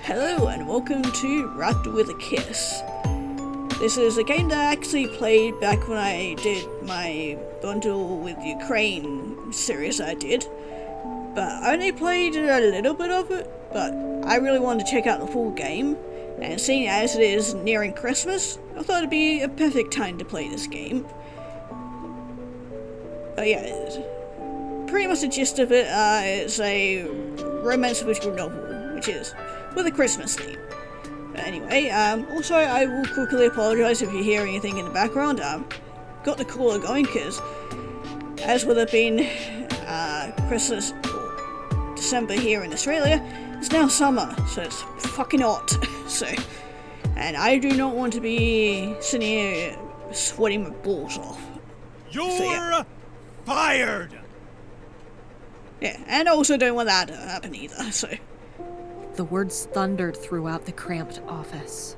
Hello and welcome to Wrapped with a Kiss. This is a game that I actually played back when I did my bundle with Ukraine series I did. But I only played a little bit of it, but I really wanted to check out the full game. And seeing as it is nearing Christmas, I thought it'd be a perfect time to play this game. But yeah, pretty much the gist of it is a romance visual novel, which is with a Christmas theme. But anyway, also I will quickly apologise if you hear anything in the background. Got the cooler going because, as with it being Christmas or December here in Australia, it's now summer, so it's fucking hot. And I do not want to be sitting here sweating my balls off. You're fired! Yeah, and I also don't want that to happen either, so... The words thundered throughout the cramped office.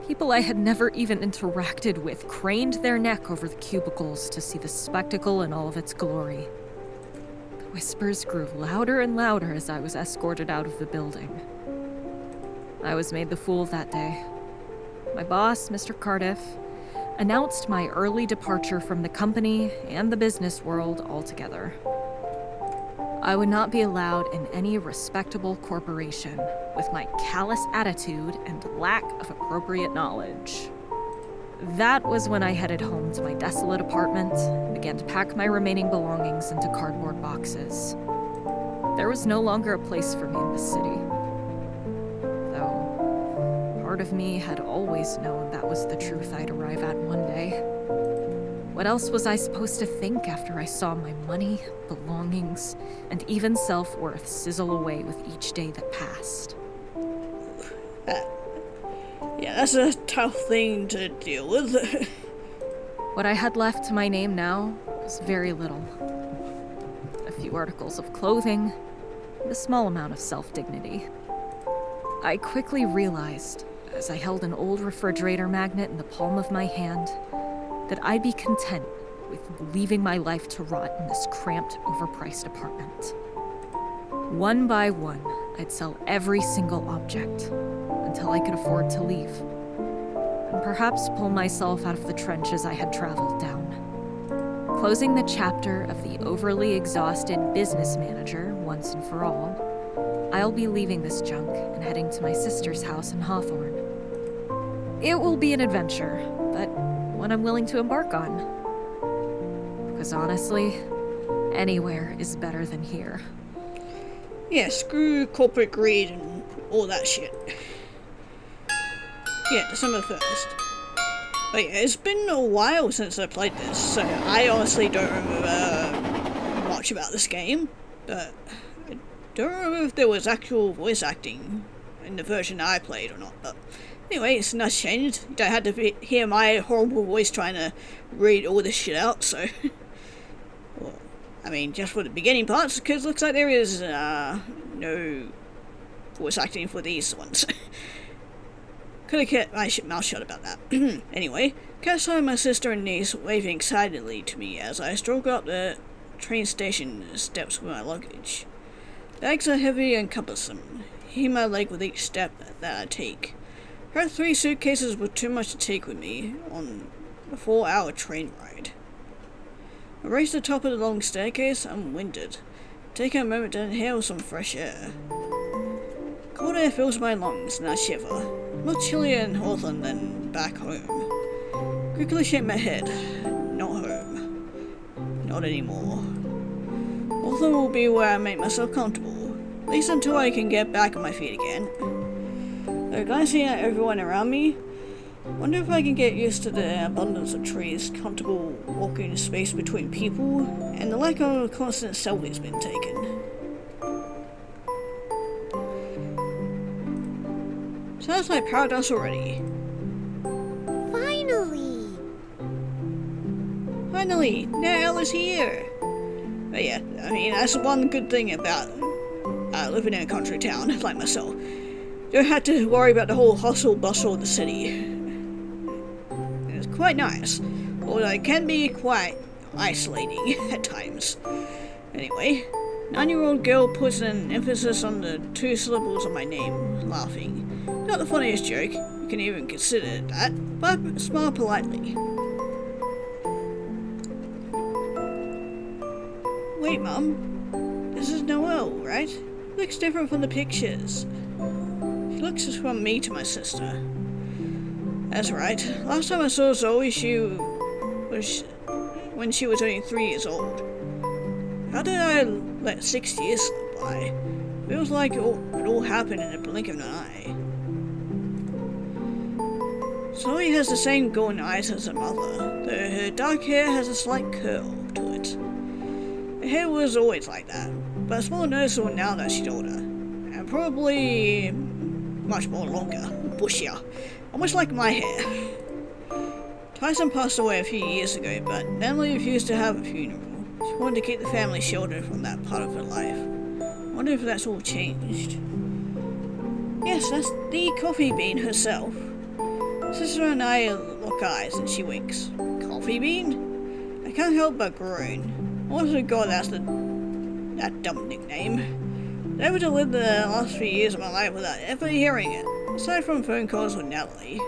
People I had never even interacted with craned their neck over the cubicles to see the spectacle in all of its glory. The whispers grew louder and louder as I was escorted out of the building. I was made the fool that day. My boss, Mr. Cardiff, announced my early departure from the company and the business world altogether. I would not be allowed in any respectable corporation with my callous attitude and lack of appropriate knowledge. That was when I headed home to my desolate apartment and began to pack my remaining belongings into cardboard boxes. There was no longer a place for me in the city. Though, part of me had always known that was the truth I'd arrive at one day. What else was I supposed to think after I saw my money, belongings, and even self-worth sizzle away with each day that passed? Yeah, that's a tough thing to deal with. What I had left to my name now was very little. A few articles of clothing, and a small amount of self-dignity. I quickly realized, as I held an old refrigerator magnet in the palm of my hand, that I'd be content with leaving my life to rot in this cramped, overpriced apartment. One by one, I'd sell every single object until I could afford to leave, and perhaps pull myself out of the trenches I had traveled down. Closing the chapter of the overly exhausted business manager once and for all, I'll be leaving this junk and heading to my sister's house in Hawthorne. It will be an adventure, but one I'm willing to embark on. Because honestly, anywhere is better than here. Yeah, screw corporate greed and all that shit. Yeah, December 1st. But yeah, it's been a while since I played this, so I honestly don't remember much about this game. But I don't remember if there was actual voice acting in the version I played or not, but anyway, it's a nice change. You don't have to hear my horrible voice trying to read all this shit out, so... Well, I mean, just for the beginning parts, because it looks like there is no voice acting for these ones. Could have kept my mouth shut about that. Anyway, I saw my sister and niece waving excitedly to me as I strolled up the train station steps with my luggage. Bags are heavy and cumbersome, hitting my leg with each step that I take. Her 3 suitcases were too much to take with me on a 4-hour train ride. I reached the top of the long staircase unwinded, taking a moment to inhale some fresh air. Cold air fills my lungs and I shiver, more chillier in Hawthorne than back home. Quickly shake my head. Not home. Not anymore. Hawthorne will be where I make myself comfortable, at least until I can get back on my feet again. Though glancing at everyone around me, wonder if I can get used to the abundance of trees, comfortable walking space between people, and the lack of constant selfies being taken. Sounds like paradise already. Finally! Now Ella's here! But yeah, I mean, that's one good thing about living in a country town like myself. Don't have to worry about the whole hustle bustle of the city. It's quite nice, although it can be quite isolating at times. Anyway, 9-year-old girl puts an emphasis on the 2 syllables of my name, laughing. Not the funniest joke, you can even consider it that, but smile politely. Wait, Mum. This is Noelle, right? Looks different from the pictures. She looks from me to my sister. That's right. Last time I saw Zoe, when she was only 3 years old. How did I let 6 years slip by? Feels like it all happened in a blink of an eye. Zoe has the same golden eyes as her mother, though her dark hair has a slight curl to it. Her hair was always like that, but it's more noticeable now that she's older, and probably much more longer, bushier, almost like my hair. Tyson passed away a few years ago, but Emily refused to have a funeral. She wanted to keep the family sheltered from that part of her life. I wonder if that's all changed. Yes, that's the Coffee Bean herself. Sister and I lock eyes and she winks. Coffee Bean? I can't help but groan. Honest to God, that's that dumb nickname. Never to live the last few years of my life without ever hearing it, aside from phone calls with Natalie.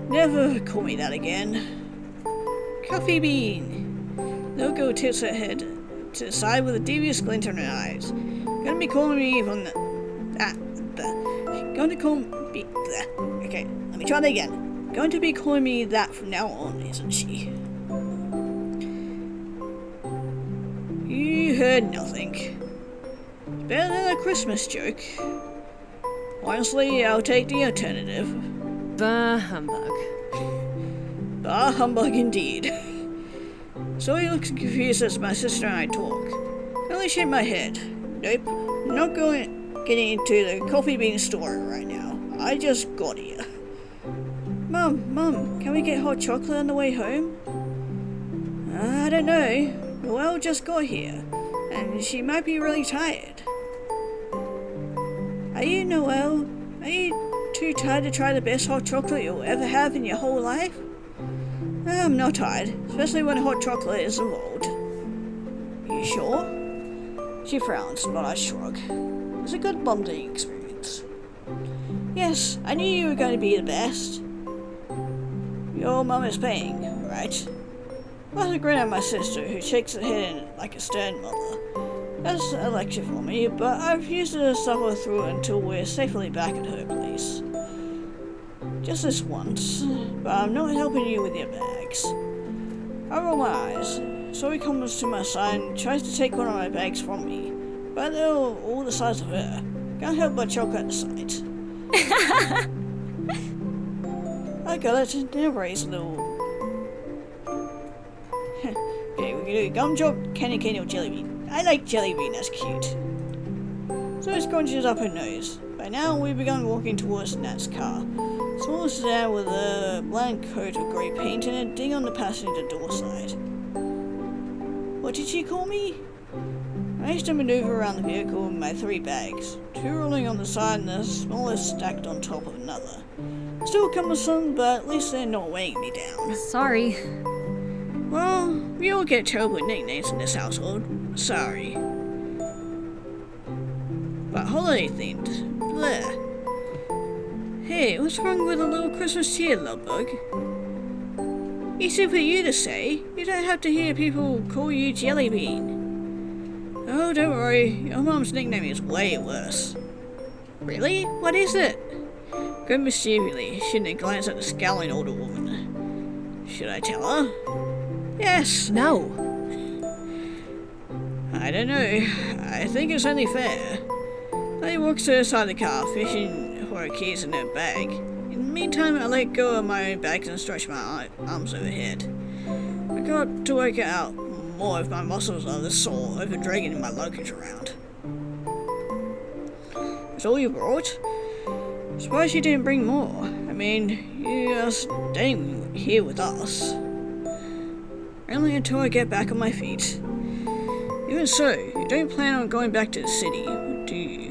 Never call me that again. Coffee Bean. Little girl tilts her head to the side with a devious glint in her eyes. Gonna be calling me from going to call me okay, let me try that again. Going to be calling me that from now on, isn't she? You heard nothing. It's better than a Christmas joke. Honestly, I'll take the alternative. Bah humbug. Bah humbug indeed. Zoe looks confused as my sister and I talk. I only shake my head. Nope, I'm not getting into the Coffee Bean story right now. I just got here. Mum, can we get hot chocolate on the way home? I don't know. Noelle just got here, and she might be really tired. Are you, Noelle? Are you too tired to try the best hot chocolate you'll ever have in your whole life? I'm not tired, especially when hot chocolate is involved. You sure? She frowns, but I shrug. It was a good bonding experience. Yes, I knew you were going to be the best. Your mum is paying, right? I grin at my sister, who shakes her head like a stern mother. That's a lecture for me, but I refuse to suffer through it until we're safely back at her place. Just this once, but I'm not helping you with your bags. I roll my eyes. Zoe comes to my side and tries to take one of my bags from me, but they're all the size of her. Can't help but choke at the sight. I got it. Now raise a little. Okay, we can do gum drop, candy cane, or jelly bean. I like jelly bean, that's cute. Zoe scrunches up her nose. By now, we've begun walking towards Nat's car. Small sedan with a bland coat of grey paint and a ding on the passenger door side. What did she call me? I managed to maneuver around the vehicle with my 3 bags, 2 rolling on the side and the smallest stacked on top of another. Still cumbersome, but at least they're not weighing me down. Sorry. Well, we all get terrible nicknames in this household. Sorry. But holiday themed. Bleh. Hey, what's wrong with a little Christmas cheer, Lovebug? Easy for you to say. You don't have to hear people call you Jelly Bean. Oh, don't worry. Your mom's nickname is way worse. Really? What is it? Grin mischievously, shooting a glance at the scowling older woman. Should I tell her? Yes. No. I don't know. I think it's only fair. Lady walks to the side of the car, fishing for her keys in her bag. In the meantime, I let go of my own bags and stretch my arms overhead. I got to work out more if my muscles are this sore over dragging my luggage around. That's all you brought? Surprised you didn't bring more. I mean, you are staying here with us. Only until I get back on my feet. Even so, you don't plan on going back to the city, do you?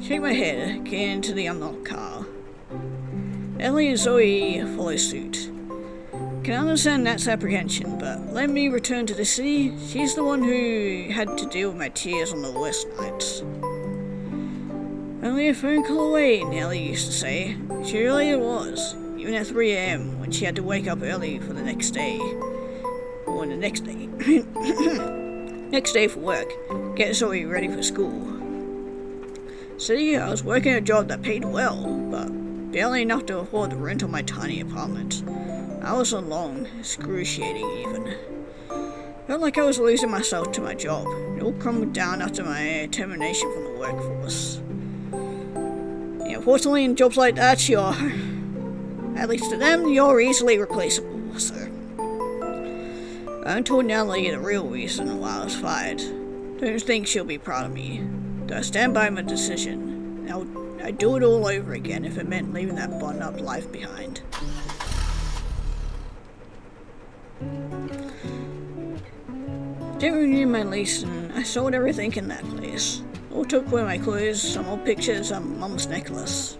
Shake my head, get into the unlocked car. Ellie and Zoe follow suit. can understand Nat's apprehension, but let me return to the city. She's the one who had to deal with my tears on the worst nights. Only a phone call away, Nellie used to say. She really was, even at 3 AM when she had to wake up early for the next day. Or the next day. Next day for work. Get Zoe ready for school. See, I was working a job that paid well, but barely enough to afford the rent on my tiny apartment. Hours are long, excruciating even. Felt like I was losing myself to my job. It all crumbled down after my termination from the workforce. Yeah, fortunately, in jobs like that, at least to them, you're easily replaceable, so. I told Natalie the real reason why I was fired. Don't think she'll be proud of me. Though I stand by my decision. I'd do it all over again if it meant leaving that button-up life behind. Didn't renew my lease and I sold everything in that place. All took away my clothes, some old pictures, and Mum's necklace.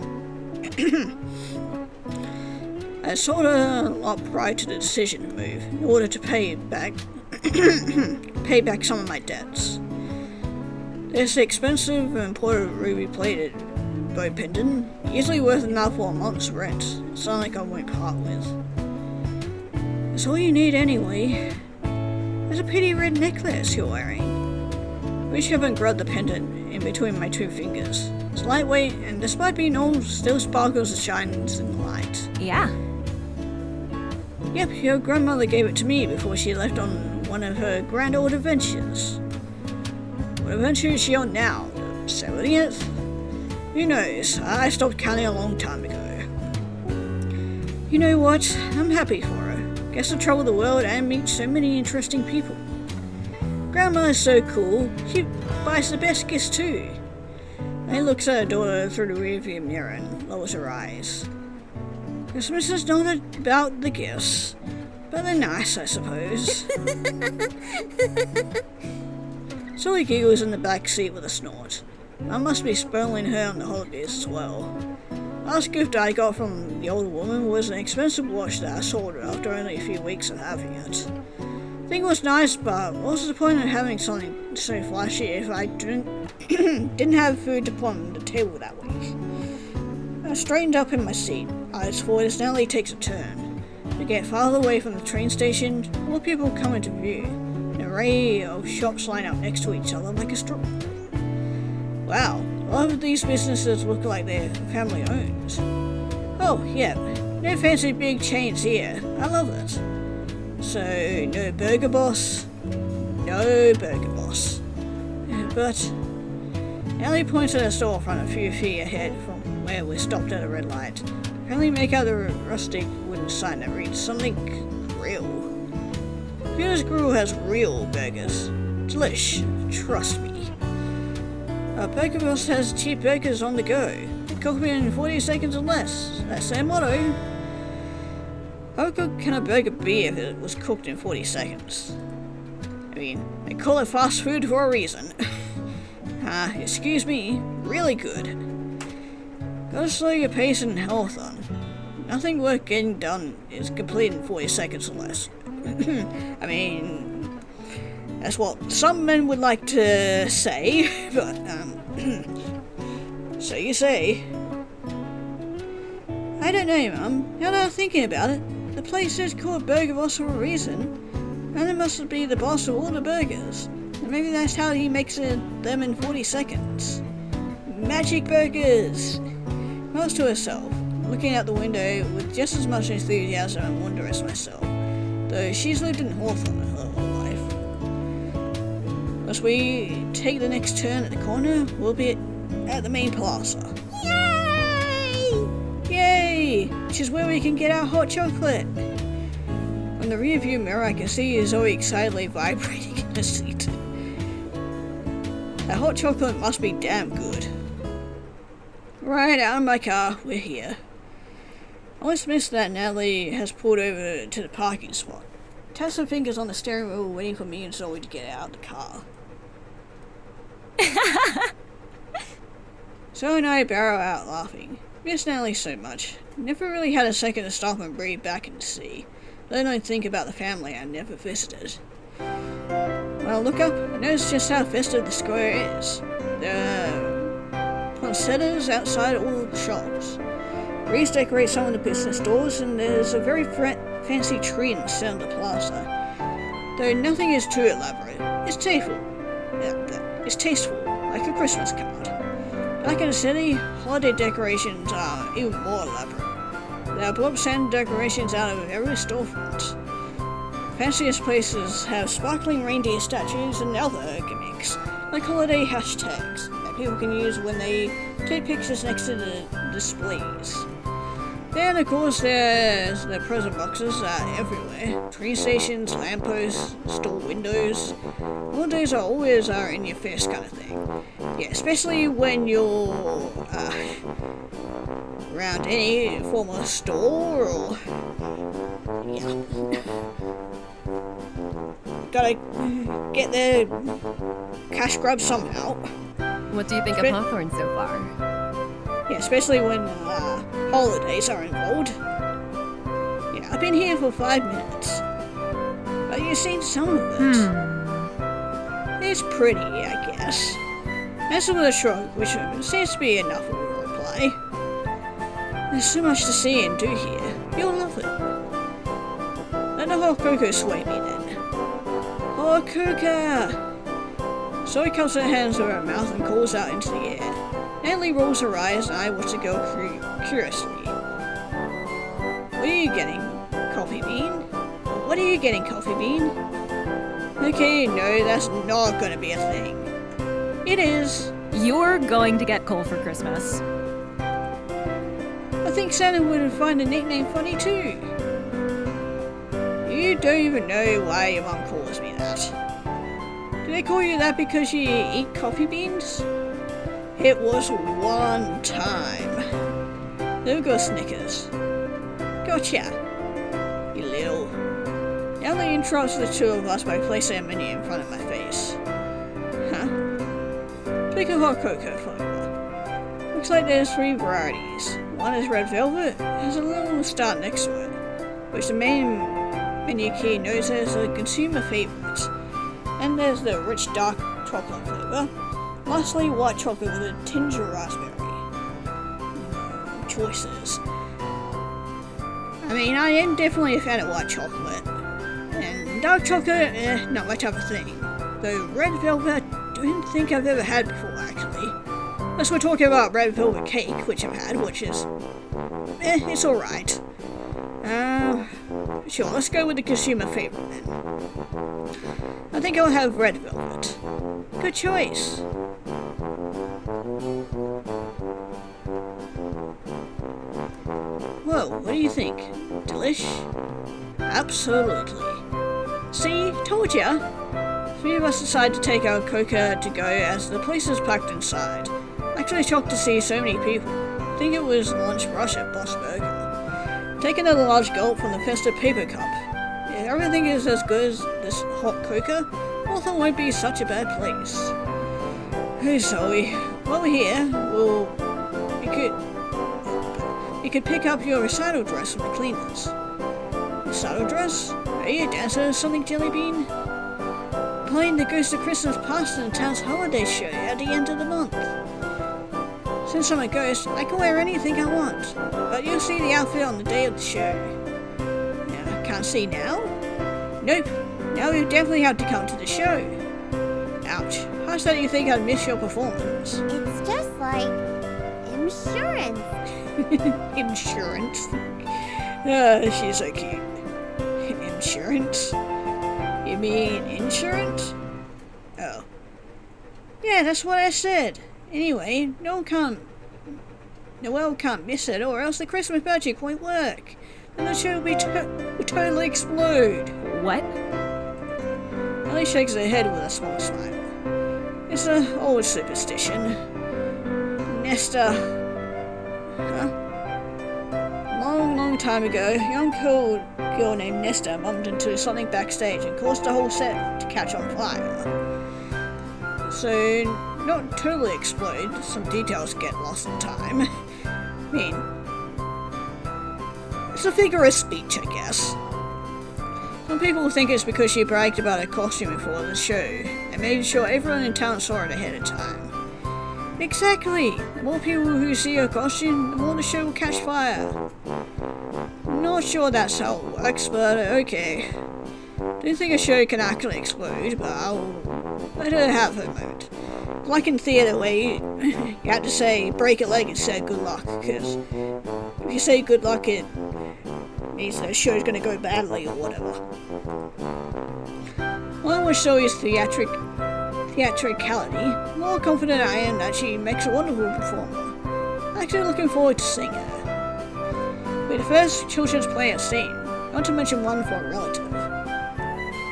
I sold a lot prior to the decision to move in order to pay back some of my debts. This expensive imported ruby-plated bow pendant, easily worth enough for a month's rent. It's not like I won't part with. It's all you need anyway. There's a pretty red necklace you're wearing. Wish you haven't grabbed the pendant in between my two fingers. It's lightweight and despite being old, still sparkles and shines in the light. Yeah. Yep, your grandmother gave it to me before she left on one of her grand old adventures. What adventure is she on now? The 70th? Who knows? I stopped counting a long time ago. You know what? I'm happy for her. Gets to travel the world and meet so many interesting people. Grandma is so cool. She buys the best gifts too. Then looks at her daughter through the rearview mirror and lowers her eyes. Christmas is not about the gifts, but they're nice, I suppose. Zoe giggles in the back seat with a snort. I must be spoiling her on the holidays as well. Last gift I got from the old woman was an expensive watch that I sold after only a few weeks of having it. The thing was nice, but what was the point of having something so flashy if I didn't have food to put on the table that week? I straightened up in my seat, eyes forward as Nellie takes a turn. We get farther away from the train station, more people come into view. An array of shops line up next to each other like a strip. Wow, a lot of these businesses look like they're family owned. Oh, yeah, no fancy big chains here. I love it. So, no Burger Boss? No Burger Boss. But Ellie points at a storefront a few feet ahead from where we stopped at a red light. I can only make out the rustic wooden sign that reads something grill. Peter's Grill has real burgers. Delish, trust me. Burger Boss has cheap burgers on the go. They cook me in 40 seconds or less. That's their motto. How good can a burger be if it was cooked in 40 seconds? I mean, they call it fast food for a reason. Excuse me, really good. Gotta slow your pace and health on. Nothing worth getting done is complete in 40 seconds or less. I mean, that's what some men would like to say, but, so you say. I don't know, Mum. Now that I'm thinking about it, the place is called Burger Boss for a reason, and it must be the boss of all the burgers. And maybe that's how he makes them in 40 seconds. Magic burgers! Smiles to herself, looking out the window with just as much enthusiasm and wonder as myself, though she's lived in Hawthorne her whole life. As we take the next turn at the corner, we'll be at the main plaza. Yay! Yay! Which is where we can get our hot chocolate. From the rearview mirror, I can see Zoe excitedly vibrating in the seat. That hot chocolate must be damn good. Right, out of my car, we're here. I almost missed that Natalie has pulled over to the parking spot. Taps her fingers on the steering wheel waiting for me and Zoe to get out of the car. Zoe and I barrel out laughing. Miss Natalie so much. Never really had a second to stop and breathe back and see. Then I think about the family I never visited. When I look up, I notice just how festive the square is. There are poinsettias outside all the shops. Trees decorate some of the business doors, and there's a very fancy tree in the center of the plaza. Though nothing is too elaborate, it's tasteful. It's tasteful, like a Christmas card. Back in the city, holiday decorations are even more elaborate. There are blobs and decorations out of every storefront. Fanciest places have sparkling reindeer statues and other gimmicks, like holiday hashtags that people can use when they take pictures next to the displays. Then, of course, there's the present boxes everywhere. Train stations, lampposts, store windows. Holidays are always in your face kind of thing. Yeah, especially when you're around any form of store or... yeah. Gotta get the cash grab somehow. What do you think of Hawthorne so far? Yeah, especially when holidays are involved. Yeah, I've been here for 5 minutes. But you've seen some of it. It's pretty, I guess. As with a shrug, which seems to be enough of a roleplay. There's so much to see and do here. You'll love it. Let the hot cocoa sway me then. Hot cocoa! Zoe cups her hands to her mouth and calls out into the air. Natalie rolls her eyes and I watch the girl curiously. What are you getting, Coffee Bean? What are you getting, Coffee Bean? Okay, no, that's not gonna be a thing. It is. You're going to get coal for Christmas. I think Santa would find the nickname funny too. You don't even know why your mom calls me that. Do they call you that because you eat coffee beans? It was one time. There we go, Snickers. Gotcha, you little. Ellie interrupts the two of us by placing a menu in front of my face. Huh? Pick a hot cocoa flavor. Looks like there's 3 varieties. One is red velvet, has a little star next to it, which the main menu key notes as a consumer favorite. And there's the rich dark chocolate flavor. Lastly, white chocolate with a tinge of raspberry. Choices. I mean, I am definitely a fan of white chocolate. And dark chocolate, not my type of thing. Though red velvet, I don't think I've ever had before, actually. Unless we're talking about red velvet cake, which I've had, which is... it's alright. Sure, let's go with the consumer favorite then. I think I'll have red velvet. Good choice. Whoa, what do you think? Delish? Absolutely. See, told ya. 3 of us decided to take our coca to go as the place is packed inside. Actually shocked to see so many people. I think it was lunch rush at Boss Burger. Take another large gulp from the festive paper cup. If everything is as good as this hot coca, Hawthorne won't be such a bad place. Hey Zoe, while we're here, you could pick up your recital dress from the cleaners. Recital dress? Are you a dancer or something, Jellybean? Playing the Ghost of Christmas Past in the town's holiday show at the end of the month. Since I'm a ghost, I can wear anything I want, but you'll see the outfit on the day of the show. Now, can't see now? Nope, now you definitely have to come to the show. Ouch, how so you think I'd miss your performance? It's just like insurance. Insurance? She's so cute. Insurance? You mean insurance? Oh. Yeah, that's what I said. Anyway, Noel can't miss it, or else the Christmas magic won't work. And the show will totally explode. What? Ellie shakes her head with a small smile. It's an old superstition. Nesta... Long time ago, a young girl named Nesta bumped into something backstage and caused the whole set to catch on fire. So, not totally explode, some details get lost in time. I mean, it's a figure of speech, I guess. Some people think it's because she bragged about her costume before the show and made sure everyone in town saw it ahead of time. Exactly! The more people who see her costume, the more the show will catch fire. Not sure that's how it works, but okay. Don't think a show can actually explode, but I'll let her have her moment. Like in theatre where you have to say break a leg instead of good luck, because if you say good luck it means the show's gonna go badly or whatever. Well, I wish Zoe's theatricality, the more confident I am that she makes a wonderful performer. I'm actually looking forward to seeing her. We're the first children's play I've seen, not to mention one for a relative.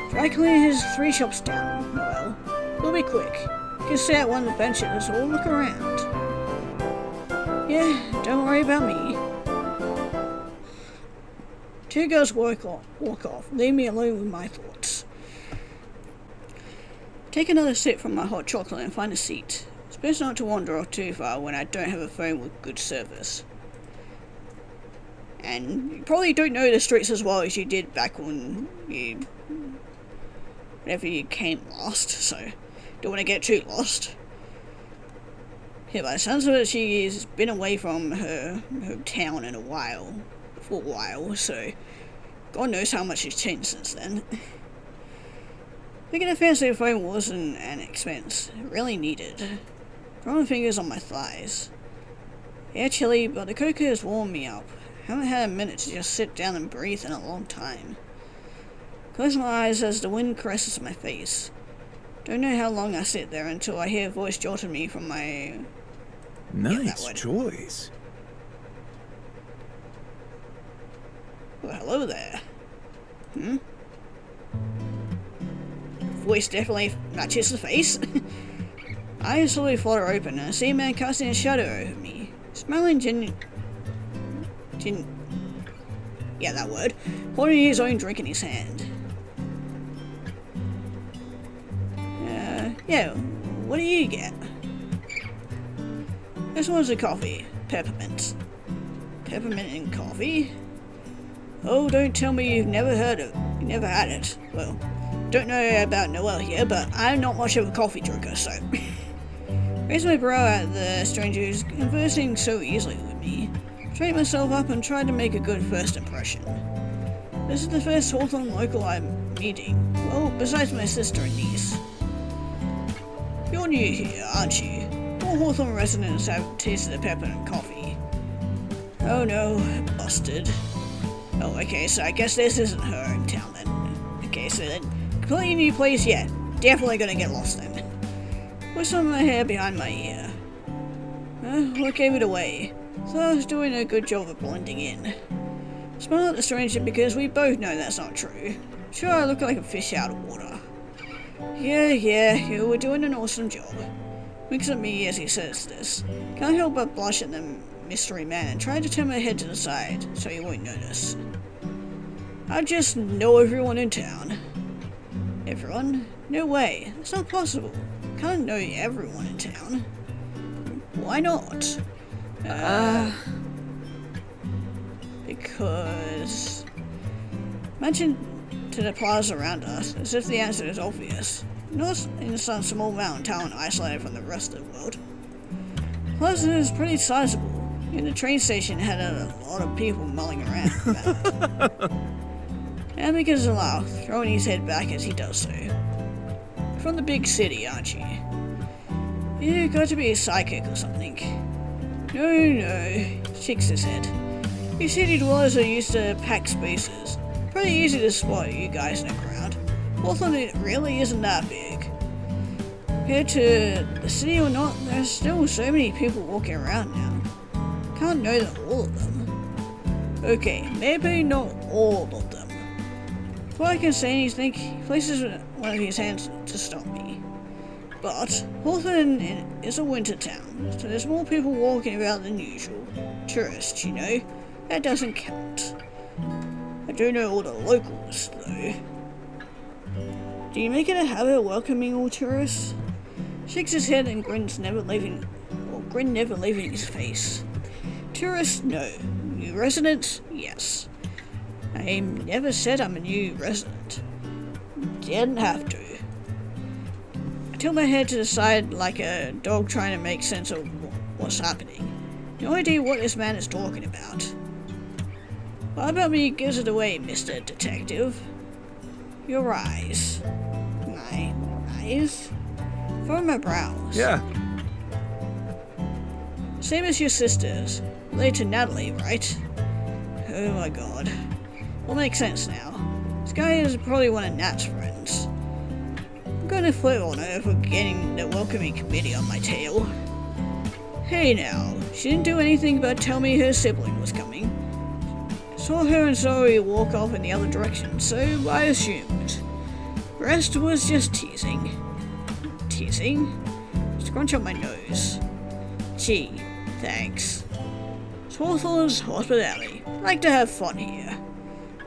Dry clean his 3 shops down, Noel. We'll be quick. You can sit at one of the benches or look around. Yeah, don't worry about me. 2 girls walk off, leave me alone with my thoughts. Take another sip from my hot chocolate and find a seat. It's best not to wander off too far when I don't have a phone with good service. And you probably don't know the streets as well as you did back when whenever you came last, so don't want to get too lost. Yeah, by the sounds of it, she's been away from her town for a while, so God knows how much has changed since then. Picking a fancy phone wasn't an expense, really needed. Drawing fingers on my thighs. Yeah, chilly, but the cocoa has warmed me up. Haven't had a minute to just sit down and breathe in a long time. Close my eyes as the wind caresses my face. Don't know how long I sit there until I hear a voice jolting me from my... Nice choice. Well, hello there. Voice definitely matches the face. Eyes slowly flutter open and I see a man casting a shadow over me. Smiling yeah, that word. Holding his own drink in his hand. Yeah, what do you get? This one's a coffee. Peppermint. Peppermint and coffee? Oh, don't tell me you've never had it. Well, don't know about Noel here, but I'm not much of a coffee drinker, so... Raise my brow at the stranger who's conversing so easily with me. Straighten myself up and try to make a good first impression. This is the first Hawthorne local I'm meeting. Well, besides my sister and niece. You're new here, aren't you? All Hawthorne residents have tasted the peppermint coffee. Oh no, busted. Oh, okay, so I guess this isn't her hometown then. Okay, so then, completely new place, yeah. Definitely gonna get lost then. Put some of my hair behind my ear. What gave it away? Thought I was doing a good job of blending in. Smile at the stranger because we both know that's not true. Sure, I look like a fish out of water. Yeah, you were doing an awesome job. Winks at me as he says this. Can't help but blush at the mystery man and try to turn my head to the side so he won't notice. I just know everyone in town. Everyone? No way. That's not possible. Can't know everyone in town. Why not? Because... Imagine to the plaza around us, as if the answer is obvious. Not in some small mountain town isolated from the rest of the world. Plaza is pretty sizable. And the train station had a lot of people mulling around about it. And because of laugh, throwing his head back as he does so. From the big city, aren't you? You got to be a psychic or something. No, shakes his head. You city dwellers are used to packed spaces. Pretty easy to spot you guys in the crowd. Hawthorne it really isn't that big. Compared to the city or not, there's still so many people walking around now. Can't know that all of them. Okay, maybe not all of them. Before I can say anything, he places one of his hands to stop me. But Hawthorne is a winter town, so there's more people walking about than usual. Tourists, you know. That doesn't count. I do know all the locals, though. Do you make it a habit of welcoming all tourists? Shakes his head and grin never leaving his face. Tourists, no. New residents, yes. I never said I'm a new resident. didn't have to. I tilt my head to the side like a dog trying to make sense of what's happening. No idea what this man is talking about. What about me gives it away, Mr. Detective? Your eyes. My eyes? From my brows. Yeah. Same as your sisters. Related to Natalie, right? Oh my god. All makes sense now. This guy is probably one of Nat's friends. I'm gonna flirt on her for getting the welcoming committee on my tail. Hey now, she didn't do anything but tell me her sibling was coming. Saw her and Zoe walk off in the other direction, so I assumed. The rest was just teasing. Teasing? Scrunch up my nose. Gee, thanks. It's Hawthorne's hospitality. Like to have fun here.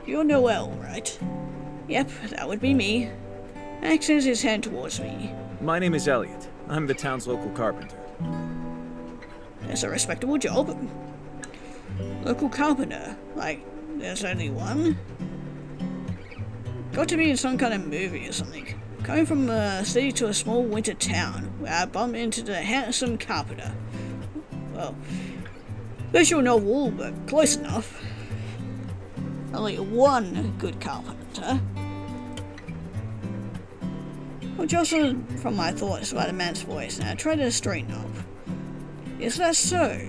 You're Noel, right? Yep, that would be me. Max extends his hand towards me. My name is Elliot. I'm the town's local carpenter. That's a respectable job. Local carpenter. Like, there's only one? Got to be in some kind of movie or something. Coming from a city to a small winter town, where I bump into the handsome carpenter. Well, visual novel, but close enough. Only one good carpenter. I jostled from my thoughts by the man's voice, and I tried to straighten up. Is that so?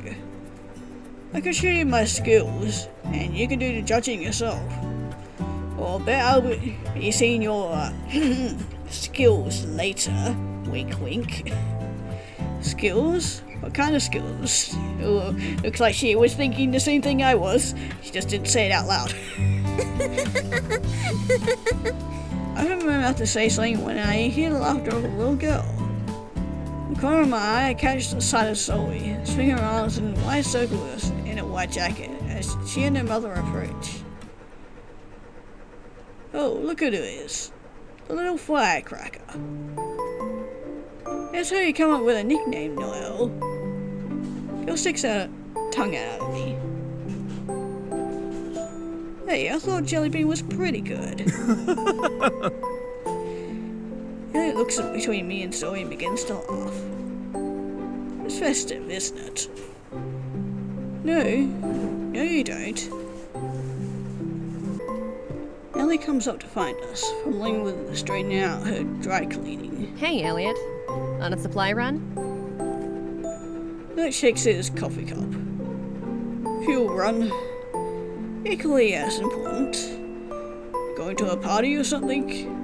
I could show you my skills, and you can do the judging yourself. Or bet I'll be seeing your skills later. Wink wink. Skills? What kind of skills? Oh, looks like she was thinking the same thing I was. She just didn't say it out loud. I open my mouth to say something when I hear the laughter of a little girl. In the corner of my eye, I catch the sight of Zoe, swinging her arms in wide circles in a white jacket as she and her mother approach. Oh, look who it is. The little firecracker. That's how you come up with a nickname, Noel. Girl sticks her tongue out at me. Hey, I thought Jellybean was pretty good. Elliot looks up between me and Zoe and begins to laugh. It's festive, isn't it? No, you don't. Ellie comes up to find us, fumbling with straightening out her dry cleaning. Hey, Elliot. On a supply run? Elliot shakes his coffee cup. Fuel run. Equally as important. Going to a party or something?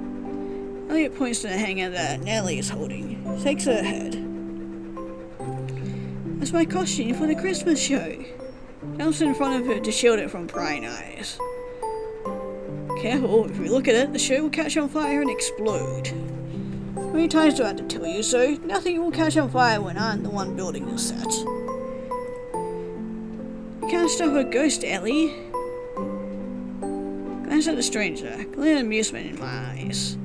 Elliot points to the hanger that Nellie is holding. Shakes her head. That's my costume for the Christmas show. Jumps in front of her to shield it from prying eyes. Careful, if you look at it, the show will catch on fire and explode. How many times do I have to tell you so? Nothing will catch on fire when I'm the one building the set. You can't stop a ghost, Ellie. Glance at the stranger, clear amusement in my eyes.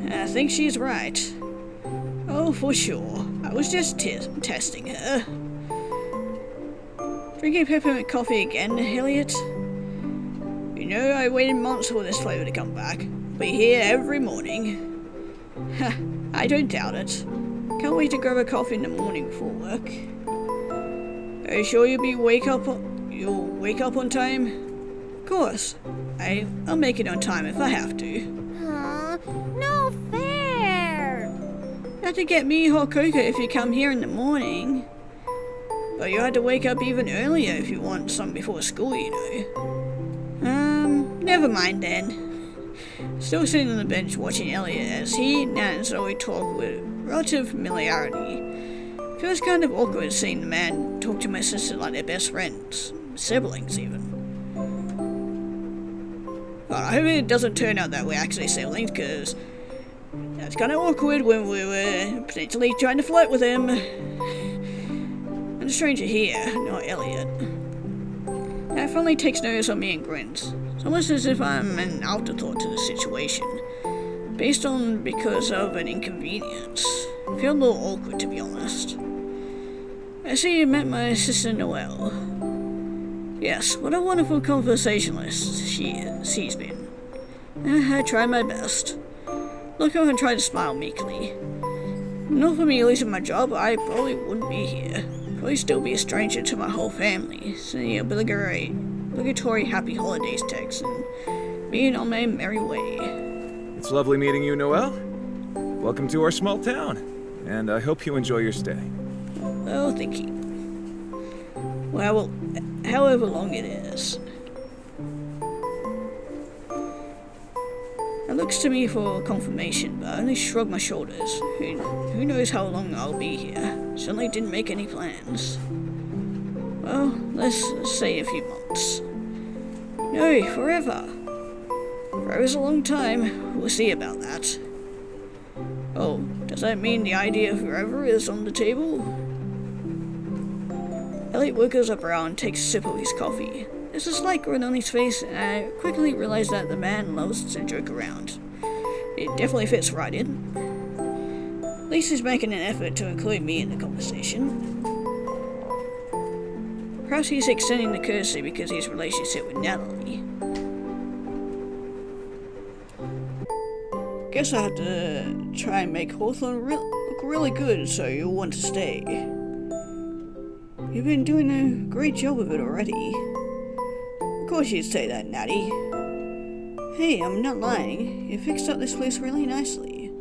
I think she's right. Oh, for sure. I was just testing her. Drinking peppermint coffee again, Elliot? You know, I waited months for this flavor to come back. Be here every morning. I don't doubt it. Can't wait to grab a coffee in the morning before work. Are you sure you'll wake up on time? Of course. I'll make it on time if I have to. No fair! You have to get me hot cocoa if you come here in the morning. But you had to wake up even earlier if you want some before school, you know. Never mind then. Still sitting on the bench watching Elliot as he, Nat, and Zoe talk with relative familiarity. Feels kind of awkward seeing the man talk to my sister like they're best friends. Siblings, even. But I hope it doesn't turn out that we're actually siblings, because that's kind of awkward when we were potentially trying to flirt with him. I'm a stranger here, not Elliot. Nat finally takes notice of me and grins. It's almost as if I'm an afterthought to the situation, because of an inconvenience. I feel a little awkward, to be honest. I see you met my sister Noelle. Yes, what a wonderful conversationalist she's been. I tried my best. Look up and try to smile meekly. Not for me losing my job, I probably wouldn't be here. Probably still be a stranger to my whole family, sending obligatory happy holidays text and being on my merry way. It's lovely meeting you, Noel. Welcome to our small town, and I hope you enjoy your stay. Oh, thank you. Well, however long it is. It looks to me for confirmation, but I only shrug my shoulders. Who knows how long I'll be here? Certainly didn't make any plans. Well, let's say a few months. No, forever. Forever's a long time. We'll see about that. Oh, does that mean the idea of forever is on the table? Elliot wiggles a brow and takes a sip of his coffee. There's a slight grin on his face, and I quickly realize that the man loves to joke around. It definitely fits right in. At least he's making an effort to include me in the conversation. Perhaps he's extending the courtesy because of his relationship with Natalie. Guess I have to try and make Hawthorne look really good so you'll want to stay. You've been doing a great job of it already. Of course you'd say that, Natty. Hey, I'm not lying. You fixed up this place really nicely.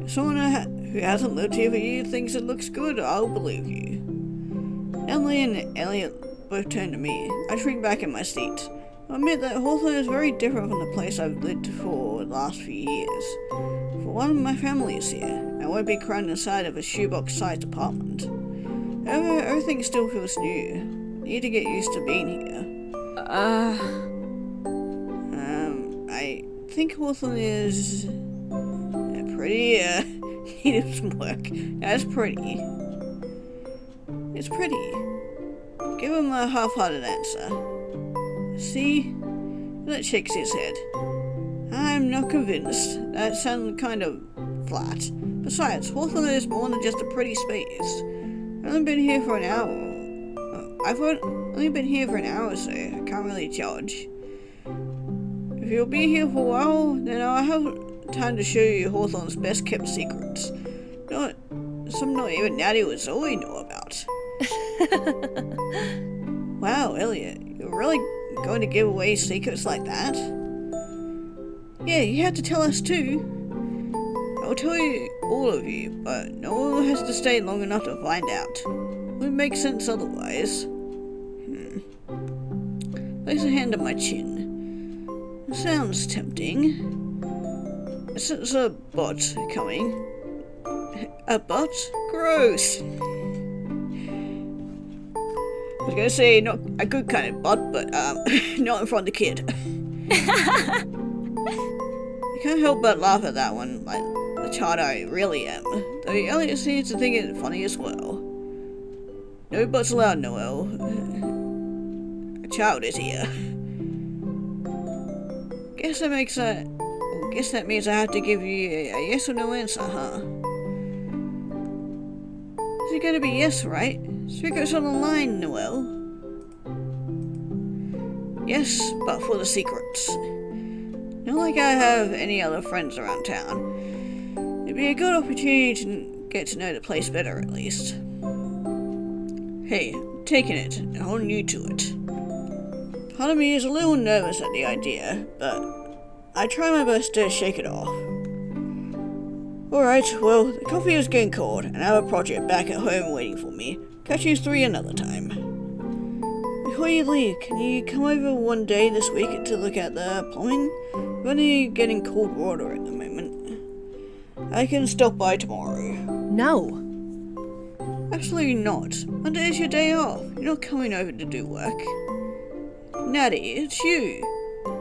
If someone who hasn't lived here for years thinks it looks good, I'll believe you. Emily and Elliot both turn to me. I shrink back in my seat. I admit that Hawthorne is very different from the place I've lived for the last few years. For one, my family is here. I won't be crammed inside of a shoebox-sized apartment. However, everything still feels new. I need to get used to being here. I think Hawthorne is pretty, needed some work. That's pretty. It's pretty. Give him a half-hearted answer. See? That shakes his head. I'm not convinced. That sounded kind of flat. Besides, Hawthorne is more than just a pretty space. I've only been here for an hour. I've only been here for an hour, so I can't really judge. If you'll be here for a while, then I'll have time to show you Hawthorne's best kept secrets. Some not even Natty or Zoe know about. Wow, Elliot, you're really going to give away secrets like that? Yeah, you have to tell us too. I'll tell you, all of you, but no one has to stay long enough to find out. Wouldn't make sense otherwise. Place a hand on my chin. Sounds tempting. I sense a butt coming. A butt? Gross! I was gonna say not a good kind of butt, but not in front of the kid. I can't help but laugh at that one, like the child I really am. Though Elliot seems to think it funny as well. No butts allowed, Noel. A child is here. Guess that means I have to give you a yes or no answer, huh? Is it gonna be yes, right? Secrets on the line, Noel. Yes, but for the secrets. Not like I have any other friends around town. It'd be a good opportunity to get to know the place better, at least. Hey, I'm taking it and holding you to it. Part of me is a little nervous at the idea, but I try my best to shake it off. Alright, well, the coffee is getting cold, and I have a project back at home waiting for me. Catch you three another time. Before you leave, can you come over one day this week to look at the plumbing? We're only getting cold water at the moment. I can stop by tomorrow. No. Absolutely not. Monday is your day off. You're not coming over to do work. Natty, it's you.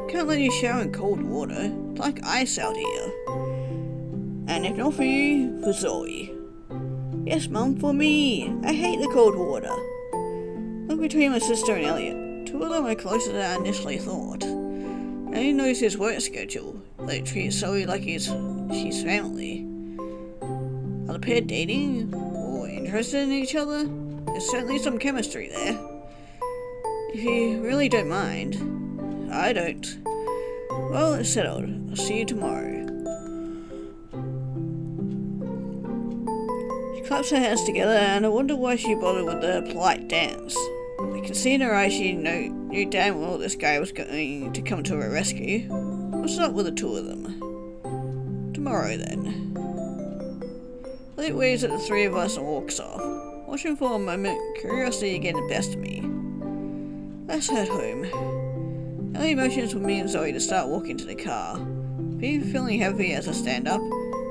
Can't let you shower in cold water. It's like ice out here. And if not for you, for Zoe. Yes, Mum, for me. I hate the cold water. Look between my sister and Elliot. Two of them are closer than I initially thought. Elliot knows his work schedule. They treat Zoe like she's family. Are the pair dating? Or interested in each other? There's certainly some chemistry there. If you really don't mind. I don't. Well, it's settled. I'll see you tomorrow. claps her hands together, and I wonder why she bothered with the polite dance. I could see in her eyes she knew damn well this guy was going to come to her rescue. What's up with the two of them? Tomorrow, then. Elliot waves at the three of us and walks off. Watching for a moment, curiosity getting the best of me. Let's head home. Elliot motions with me and Zoe to start walking to the car. Feeling heavy as I stand up.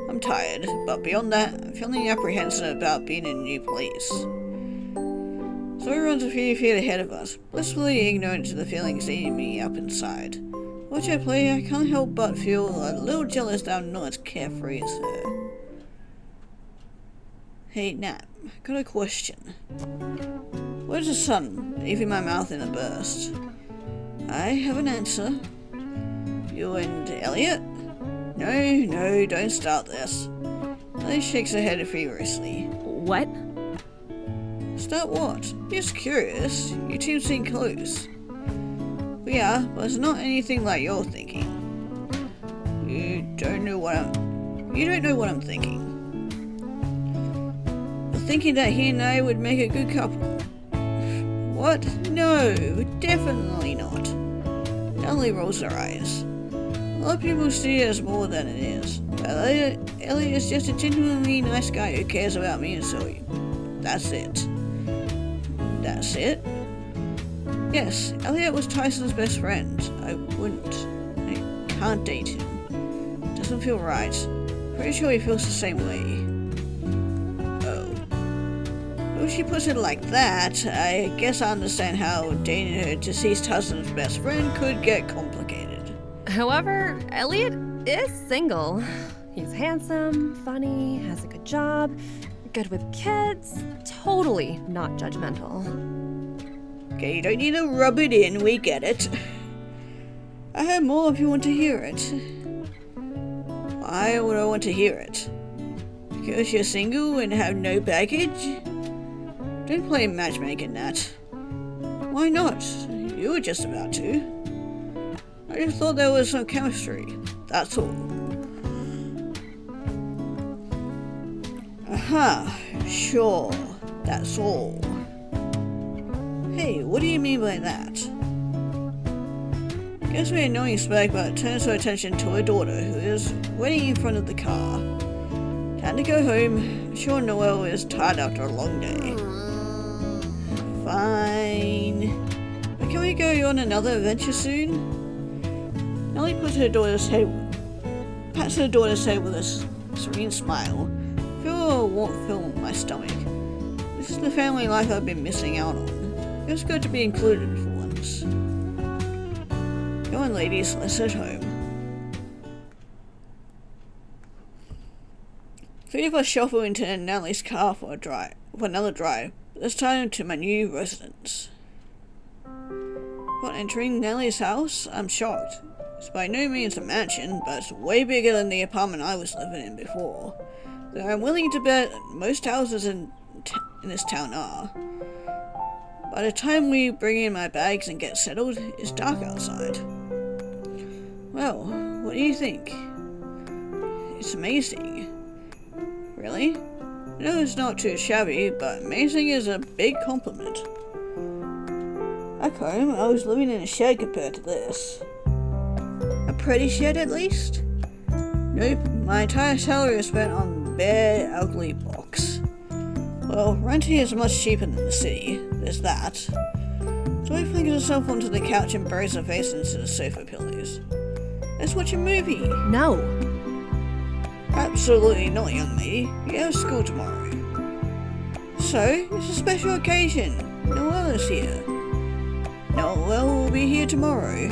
I'm tired, but beyond that, I'm feeling apprehensive about being in a new place. Zoe runs a few feet ahead of us, blissfully ignorant to the feelings eating me up inside. Watch her play, I can't help but feel a little jealous that I'm not as carefree as her. Hey Nat, got a question. Where's the sun? Leaving my mouth in a burst. I have an answer. You and Elliot? No, don't start this. Elliot shakes her head feverishly. What? Start what? Just curious. You two seem close. We are, but it's not anything like you're thinking. You don't know what I'm thinking. You're thinking that he and I would make a good couple. What? No, definitely not. Natalie rolls her eyes. A lot of people see it as more than it is. But Elliot is just a genuinely nice guy who cares about me and Zoe. That's it. That's it? Yes, Elliot was Tyson's best friend. I can't date him. Doesn't feel right. Pretty sure he feels the same way. Oh. When she puts it like that, I guess I understand how dating her deceased husband's best friend could get complicated. However, Elliot is single. He's handsome, funny, has a good job, good with kids, totally not judgmental. Okay, you don't need to rub it in, we get it. I have more if you want to hear it. Why would I want to hear it? Because you're single and have no baggage? Don't play matchmaking, Nat. Why not? You were just about to. I just thought there was some chemistry, that's all. Aha, sure, that's all. Hey, what do you mean by that? Guess we're annoying Spec, but turns her attention to her daughter, who is waiting in front of the car. Time to go home. I'm sure Noelle is tired after a long day. Fine. But can we go on another adventure soon? Nellie pats her daughter's head with a serene smile. I feel a warm feel in my stomach. This is the family life I've been missing out on. It's good to be included for once. Come on, ladies, let's head home. Three of us shuffle into Natalie's car for another drive, this time to my new residence. Upon entering Natalie's house, I'm shocked. It's by no means a mansion, but it's way bigger than the apartment I was living in before. Though I'm willing to bet most houses in this town are. By the time we bring in my bags and get settled, it's dark outside. Well, what do you think? It's amazing. Really? No, it's not too shabby, but amazing is a big compliment. Back home, I was living in a shed compared to this. A pretty shed at least? Nope, my entire salary was spent on bare, ugly box. Well, rent here is much cheaper than the city, there's that. Zoe flings herself onto the couch and buries her face into the sofa pillows. Let's watch a movie. No. Absolutely not, young lady. You have school tomorrow. So, it's a special occasion. Noelle is here. Noelle will be here tomorrow.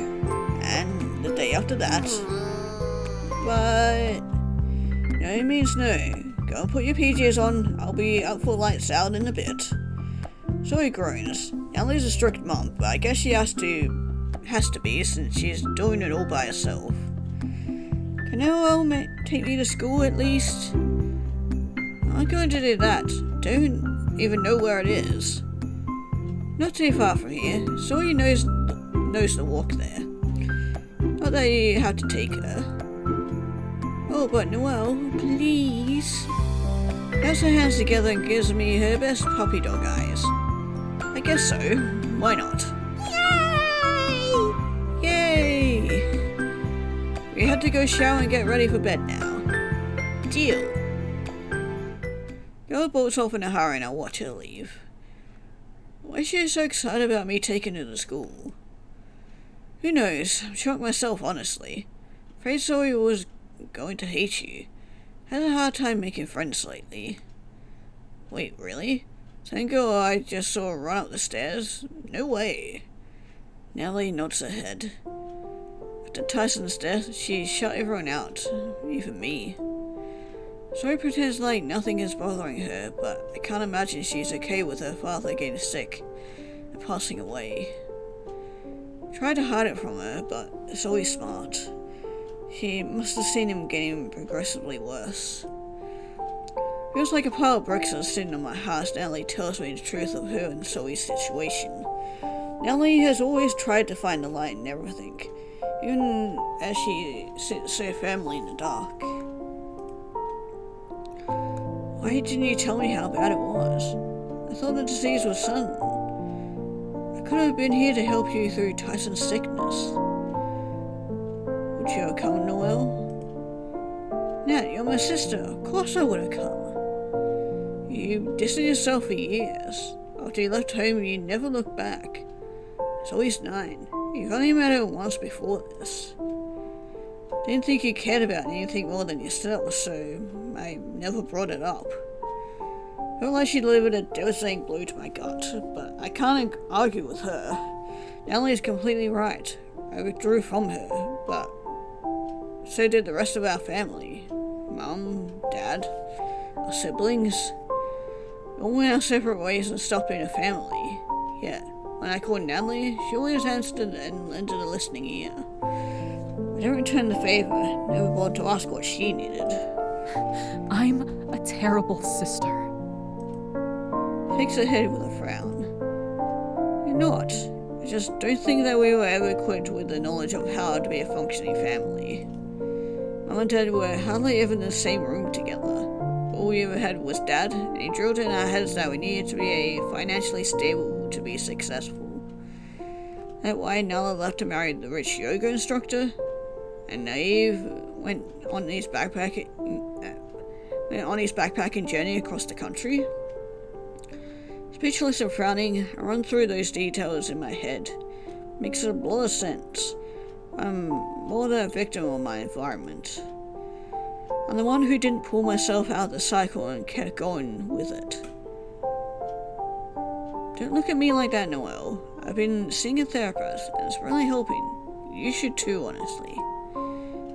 And the day after that. But no means no. Go and put your PJs on. I'll be up for lights out in a bit. Zoe groans. Natalie's a strict mom, but I guess she has to be since she's doing it all by herself. Can Noelle take me to school at least? I'm going to do that. Don't even know where it is. Not too far from here. Zoe knows the walk there. Not that you have to take her. Oh, but Noelle, please. Has her hands together and gives me her best puppy dog eyes. I guess so. Why not? Yay! Yay! We had to go shower and get ready for bed now. Deal. Girl bolts off in a hurry and I watch her leave. Why is she so excited about me taking her to school? Who knows? I'm shocked myself, honestly. Afraid Zoe was going to hate you. Had a hard time making friends lately. Wait, really? Same girl I just saw run up the stairs? No way. Nellie nods her head. After Tyson's death, she shut everyone out, even me. Zoe pretends like nothing is bothering her, but I can't imagine she's okay with her father getting sick and passing away. I tried to hide it from her, but it's always smart. She must have seen him getting progressively worse. Feels like a pile of bricks is sitting on my heart as Nellie tells me the truth of her and Zoe's situation. Nellie has always tried to find the light in everything, even as she sits so firmly in the dark. Why didn't you tell me how bad it was? I thought the disease was sudden. I could have been here to help you through Tyson's sickness. Would you have come, Noelle? Nat, you're my sister. Of course I would have come. You distanced yourself for years. After you left home, you never looked back. Zoe's 9. You've only met her once before this. Didn't think you cared about anything more than yourself, so I never brought it up. Felt like she delivered a devastating blow to my gut, but I can't argue with her. Nellie's completely right. I withdrew from her, but so did the rest of our family. Mum, Dad, our siblings. We all went our separate ways and stopped being a family. Yet, when I called Natalie, she always answered and lended a listening ear. I don't return the favor, never bothered to ask what she needed. I'm a terrible sister. Shakes her head with a frown. You're not. I just don't think that we were ever equipped with the knowledge of how to be a functioning family. Mum and Dad were hardly ever in the same room together. All we ever had was Dad, and he drilled in our heads that we needed to be financially stable to be successful. That's why Nala left to marry the rich yoga instructor, and Naive went on his backpacking journey across the country. Speechless and frowning, I run through those details in my head. Makes a lot of sense. I'm more than a victim of my environment. I'm the one who didn't pull myself out of the cycle and kept going with it. Don't look at me like that, Noelle. I've been seeing a therapist, and it's really helping. You should too, honestly.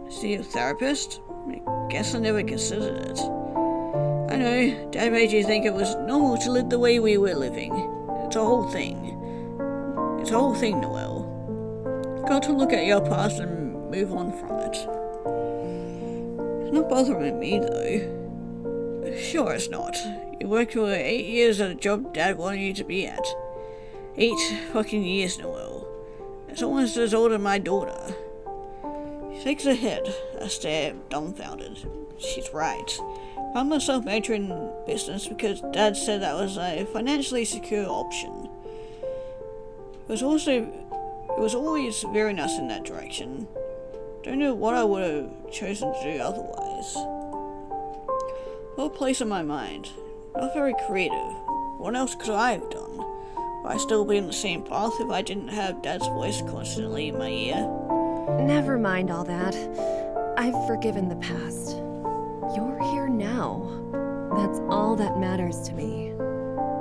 See a therapist? I guess I never considered it. I know, Dad made you think it was normal to live the way we were living. It's a whole thing. It's a whole thing, Noelle. You've got to look at your past and move on from it. It's not bothering me, though. Sure it's not. You worked for 8 years at a job Dad wanted you to be at. 8 fucking years, Noelle. It's almost as old as my daughter. She shakes her head. I stare dumbfounded. She's right. Found myself majoring in business because Dad said that was a financially secure option. It was always veering us in that direction. Don't know what I would have chosen to do otherwise. Well placed in my mind. Not very creative. What else could I have done? Would I still be on the same path if I didn't have Dad's voice constantly in my ear? Never mind all that. I've forgiven the past. You're here now. That's all that matters to me.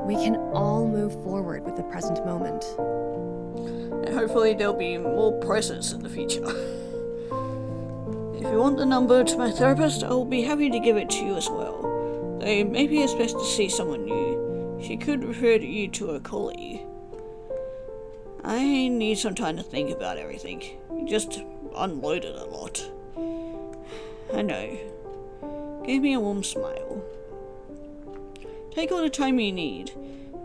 We can all move forward with the present moment. And hopefully there'll be more presents in the future. If you want the number to my therapist, I will be happy to give it to you as well. Though maybe it's best to see someone new. She could refer you to a colleague. I need some time to think about everything. You just unloaded a lot. I know. Gave me a warm smile. Take all the time you need,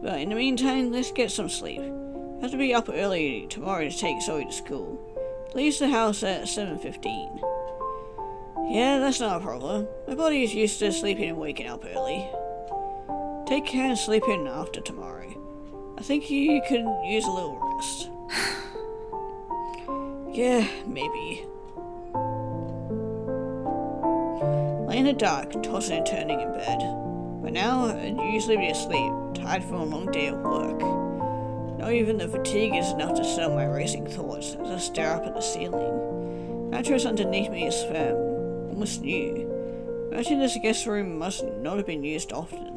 but in the meantime, let's get some sleep. I have to be up early tomorrow to take Zoe to school. Leaves the house at 7:15. Yeah, that's not a problem. My body is used to sleeping and waking up early. Take care and sleep in after tomorrow. I think you could use a little rest. Yeah, maybe. Lay in the dark, tossing and turning in bed. By now, I'd usually be asleep, tired from a long day at work. Not even the fatigue is enough to settle my racing thoughts as I stare up at the ceiling. The mattress underneath me is firm, almost new. Imagine this guest room must not have been used often.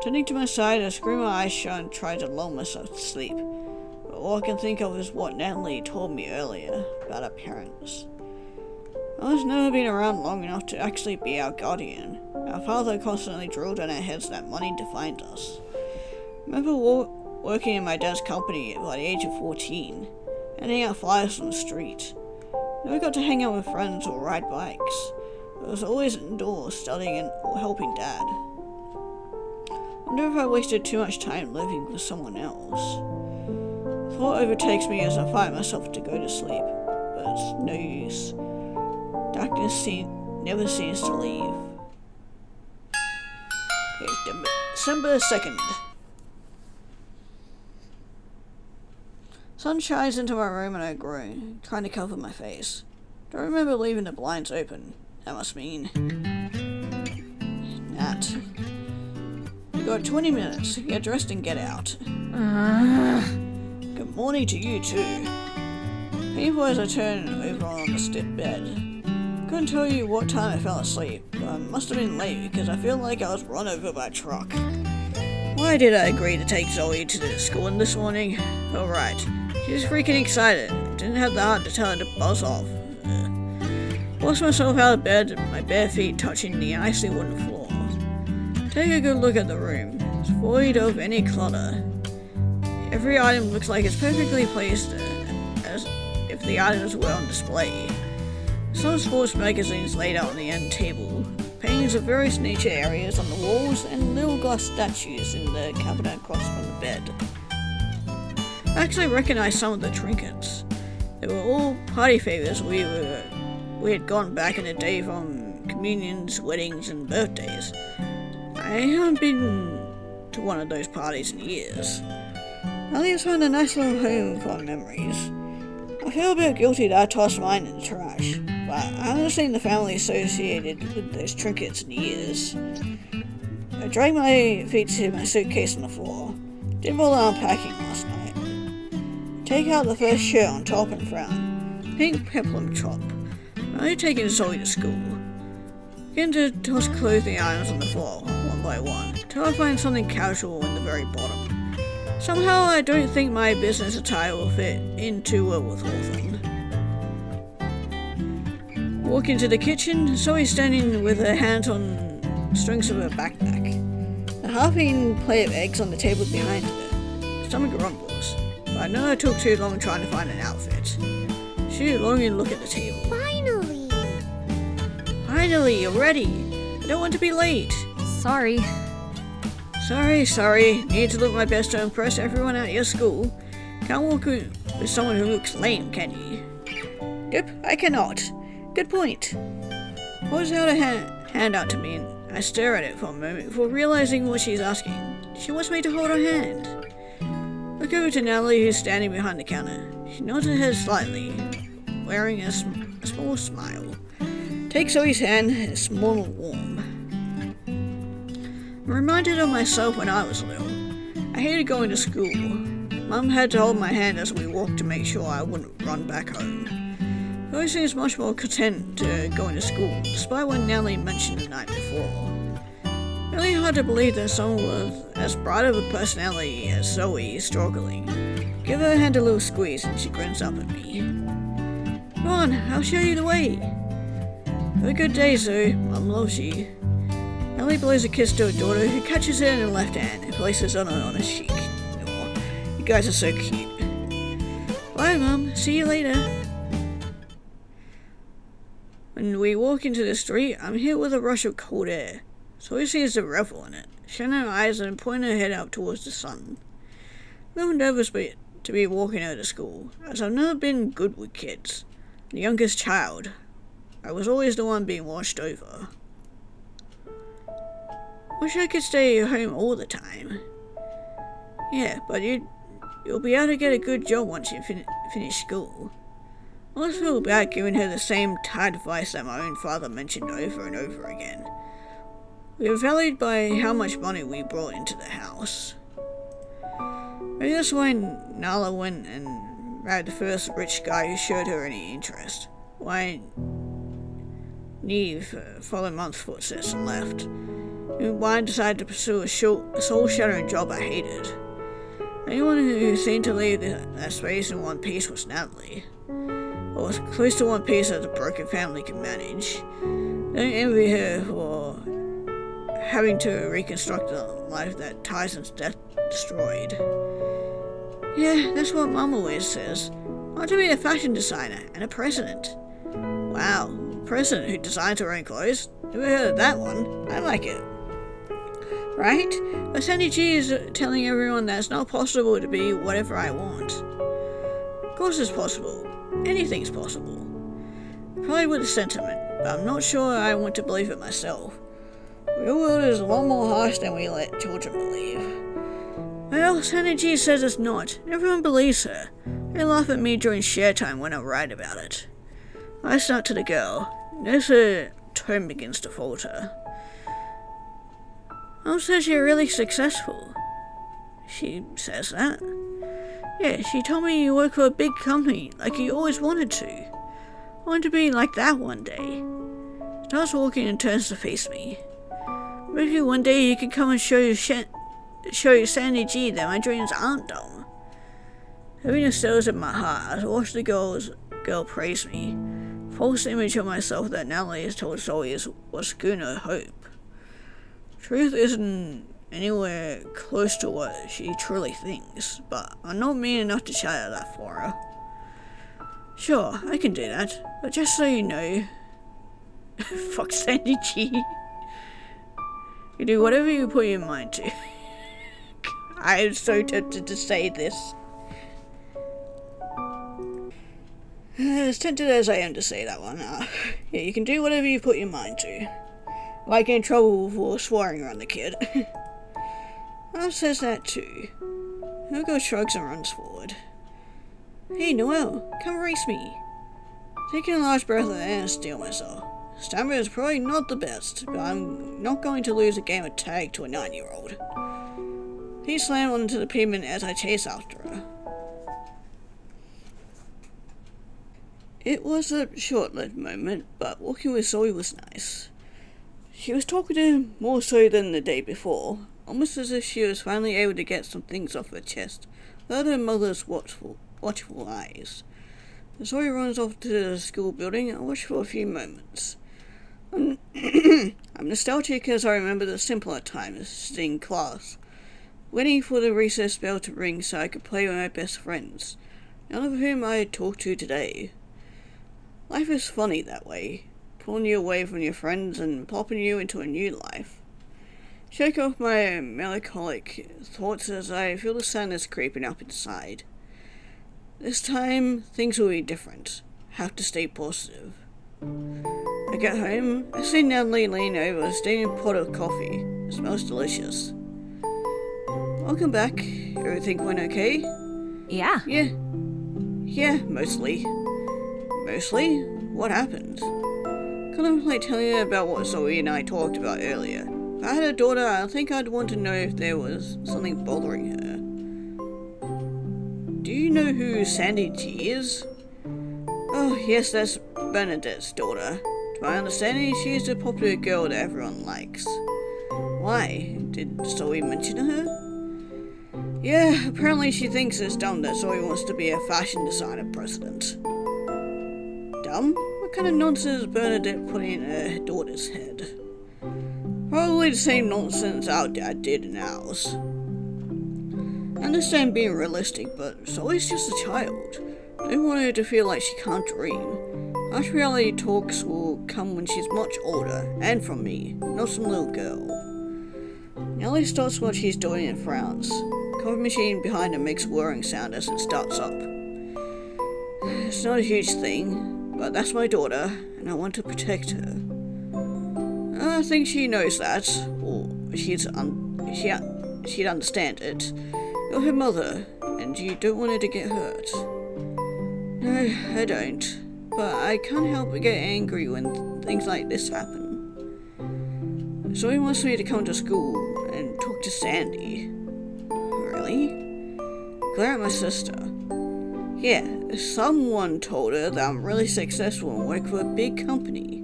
Turning to my side, I screw my eyes shut and try to lull myself to sleep. But all I can think of is what Natalie told me earlier about our parents. Mother's never been around long enough to actually be our guardian. Our father constantly drilled in our heads that money defined us. I remember working in my dad's company by the age of 14, handing out flyers on the street. Never got to hang out with friends or ride bikes. I was always indoors studying or helping Dad. Wonder if I wasted too much time living with someone else. Thought overtakes me as I fight myself to go to sleep, but it's no use. Darkness never seems to leave. Okay, December 2nd. Sun shines into my room and I groan, trying to cover my face. Don't remember leaving the blinds open. That must mean... Nat. You got 20 minutes. Get dressed and get out. Good morning to you too. Painful as I turn over on the stiff bed. Couldn't tell you what time I fell asleep, but I must have been late because I feel like I was run over by a truck. Why did I agree to take Zoe to the school this morning? Oh right, she was freaking excited. Didn't have the heart to tell her to buzz off. Forced myself out of bed, my bare feet touching the icy wooden floor. Take a good look at the room. It's void of any clutter. Every item looks like it's perfectly placed as if the items were on display. Some sports magazines laid out on the end table, paintings of various nature areas on the walls, and little glass statues in the cabinet across from the bed. I actually recognized some of the trinkets. They were all party favors we had gone back in the day from communions, weddings, and birthdays. I haven't been to one of those parties in years. Elliott's found a nice little home for our memories. I feel a bit guilty that I tossed mine in the trash, but I haven't seen the family associated with those trinkets in years. I dragged my feet to my suitcase on the floor. Didn't bother unpacking last night. Take out the first shirt on top and frown. Pink peplum top. I'm only taking Zoe to school. Begin to toss clothing items on the floor, one by one, till I find something casual in the very bottom. Somehow I don't think my business attire will fit in too well with Hawthorne. Walk into the kitchen, Zoe's standing with her hands on strings of her backpack. A half-eaten plate of eggs on the table behind her. Stomach rumbles, but I know I took too long trying to find an outfit. Shoot long and look at the table. Finally! Finally, you're ready! I don't want to be late! Sorry. Sorry. Need to look my best to impress everyone at your school. Can't walk with someone who looks lame, can you? Yep, I cannot. Good point. Holds out a hand out to me and I stare at it for a moment before realizing what she's asking. She wants me to hold her hand. Look over to Natalie who's standing behind the counter. She nods her head slightly, wearing a small smile. Takes Zoe's hand, it's small and warm. I'm reminded of myself when I was little. I hated going to school. Mum had to hold my hand as we walked to make sure I wouldn't run back home. Zoe seems much more content to going to school, despite what Natalie mentioned the night before. Really hard to believe that someone with as bright of a personality as Zoe is struggling. Give her hand a little squeeze and she grins up at me. Come on, I'll show you the way. Have a good day, Zoe. Mum loves you. Ellie blows a kiss to her daughter, who catches it in her left hand and places it on her cheek. Aw, you guys are so cute. Bye, Mum. See you later. When we walk into the street, I'm hit with a rush of cold air. Zoe seems to revel in it, shutting her eyes and pointing her head up towards the sun. I'm a little nervous to be walking her to school, as I've never been good with kids. The youngest child. I was always the one being watched over. Wish I could stay home all the time. Yeah, but you'll be able to get a good job once you finish school. I always feel bad giving her the same tired advice that my own father mentioned over and over again. We were valued by how much money we brought into the house. Maybe that's why Nala went and married the first rich guy who showed her any interest. Why Neve followed Mom's footsteps and left. And why I decided to pursue a soul-shattering job I hated. Anyone who seemed to leave that space in one piece was Natalie. Or as close to one piece as a broken family can manage. Don't envy her for having to reconstruct a life that Tyson's death destroyed. Yeah, that's what Mom always says. I want to be a fashion designer and a president. Wow, president who designs her own clothes? Never heard of that one. I like it. Right? But Sandy G is telling everyone that it's not possible to be whatever I want. Of course it's possible. Anything's possible. Probably with a sentiment, but I'm not sure I want to believe it myself. The real world is a lot more harsh than we let children believe. Well, Sandy G says it's not. Everyone believes her. They laugh at me during share time when I write about it. I start to the girl. Notice her tone begins to falter. Mom says you're really successful. She says that. Yeah, she told me you work for a big company, like you always wanted to. I want to be like that one day. Starts walking and turns to face me. Maybe one day you can come and show you Sandy G that my dreams aren't dumb. Happiness stirs in my heart as I watch the girl praise me. False image of myself that Natalie has told Zoe is what's given her hope. Truth isn't anywhere close to what she truly thinks, but I'm not mean enough to shatter that for her. Sure, I can do that, but just so you know, fuck Sandy G. You do whatever you put your mind to. I am so tempted to say this. As tempted as I am to say that one, yeah, you can do whatever you put your mind to. Like get in trouble for swearing around the kid. Mom says that too. Hugo shrugs and runs forward. Hey Noelle, come race me. Taking a large breath of air and steel myself. Stamina is probably not the best, but I'm not going to lose a game of tag to a 9-year-old. He slammed onto the pavement as I chase after her. It was a short-lived moment, but walking with Zoe was nice. She was talkative more so than the day before, almost as if she was finally able to get some things off her chest without her mother's watchful eyes. Zoe runs off to the school building and I watch for a few moments. I'm nostalgic as I remember the simpler times sitting in class, waiting for the recess bell to ring so I could play with my best friends, none of whom I had talked to today. Life is funny that way, pulling you away from your friends and popping you into a new life. Shake off my melancholic thoughts as I feel the sadness creeping up inside. This time, things will be different. Have to stay positive. I get home, I see Natalie lean over a steaming pot of coffee. It smells delicious. Welcome back. Everything went okay? Yeah. Yeah, mostly. Mostly? What happened? Contemplate telling you about what Zoe and I talked about earlier. If I had a daughter, I think I'd want to know if there was something bothering her. Do you know who Sandy G is? Oh, yes, that's Bernadette's daughter. To my understanding, she's a popular girl that everyone likes. Why? Did Zoe mention her? Yeah, apparently she thinks it's dumb that Zoe wants to be a fashion designer president. Dumb? What kind of nonsense is Bernadette putting in her daughter's head? Probably the same nonsense our dad did in ours. I understand being realistic, but Zoe's just a child. I don't want her to feel like she can't dream. Harsh reality talks will come when she's much older, and from me, not some little girl. Nellie stops what she's doing and frowns. The coffee machine behind her makes a whirring sound as it starts up. It's not a huge thing, but that's my daughter, and I want to protect her. I think she knows that, or she'd understand it. You're her mother, and you don't want her to get hurt. No, I don't. But I can't help but get angry when things like this happen. Zoe wants me to come to school and talk to Sandy. Really? Glare at my sister. Yeah, someone told her that I'm really successful and work for a big company.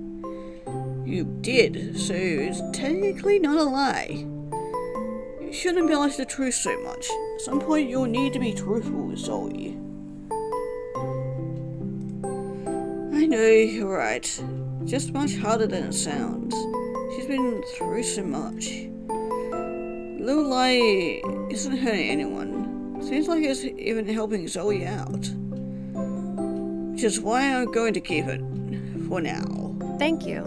You did, so it's technically not a lie. You shouldn't embellish the truth so much. At some point you'll need to be truthful with Zoe. I know, you're right. Just much harder than it sounds. She's been through so much. Little lie isn't hurting anyone. Seems like it's even helping Zoe out. Which is why I'm going to keep it. For now. Thank you.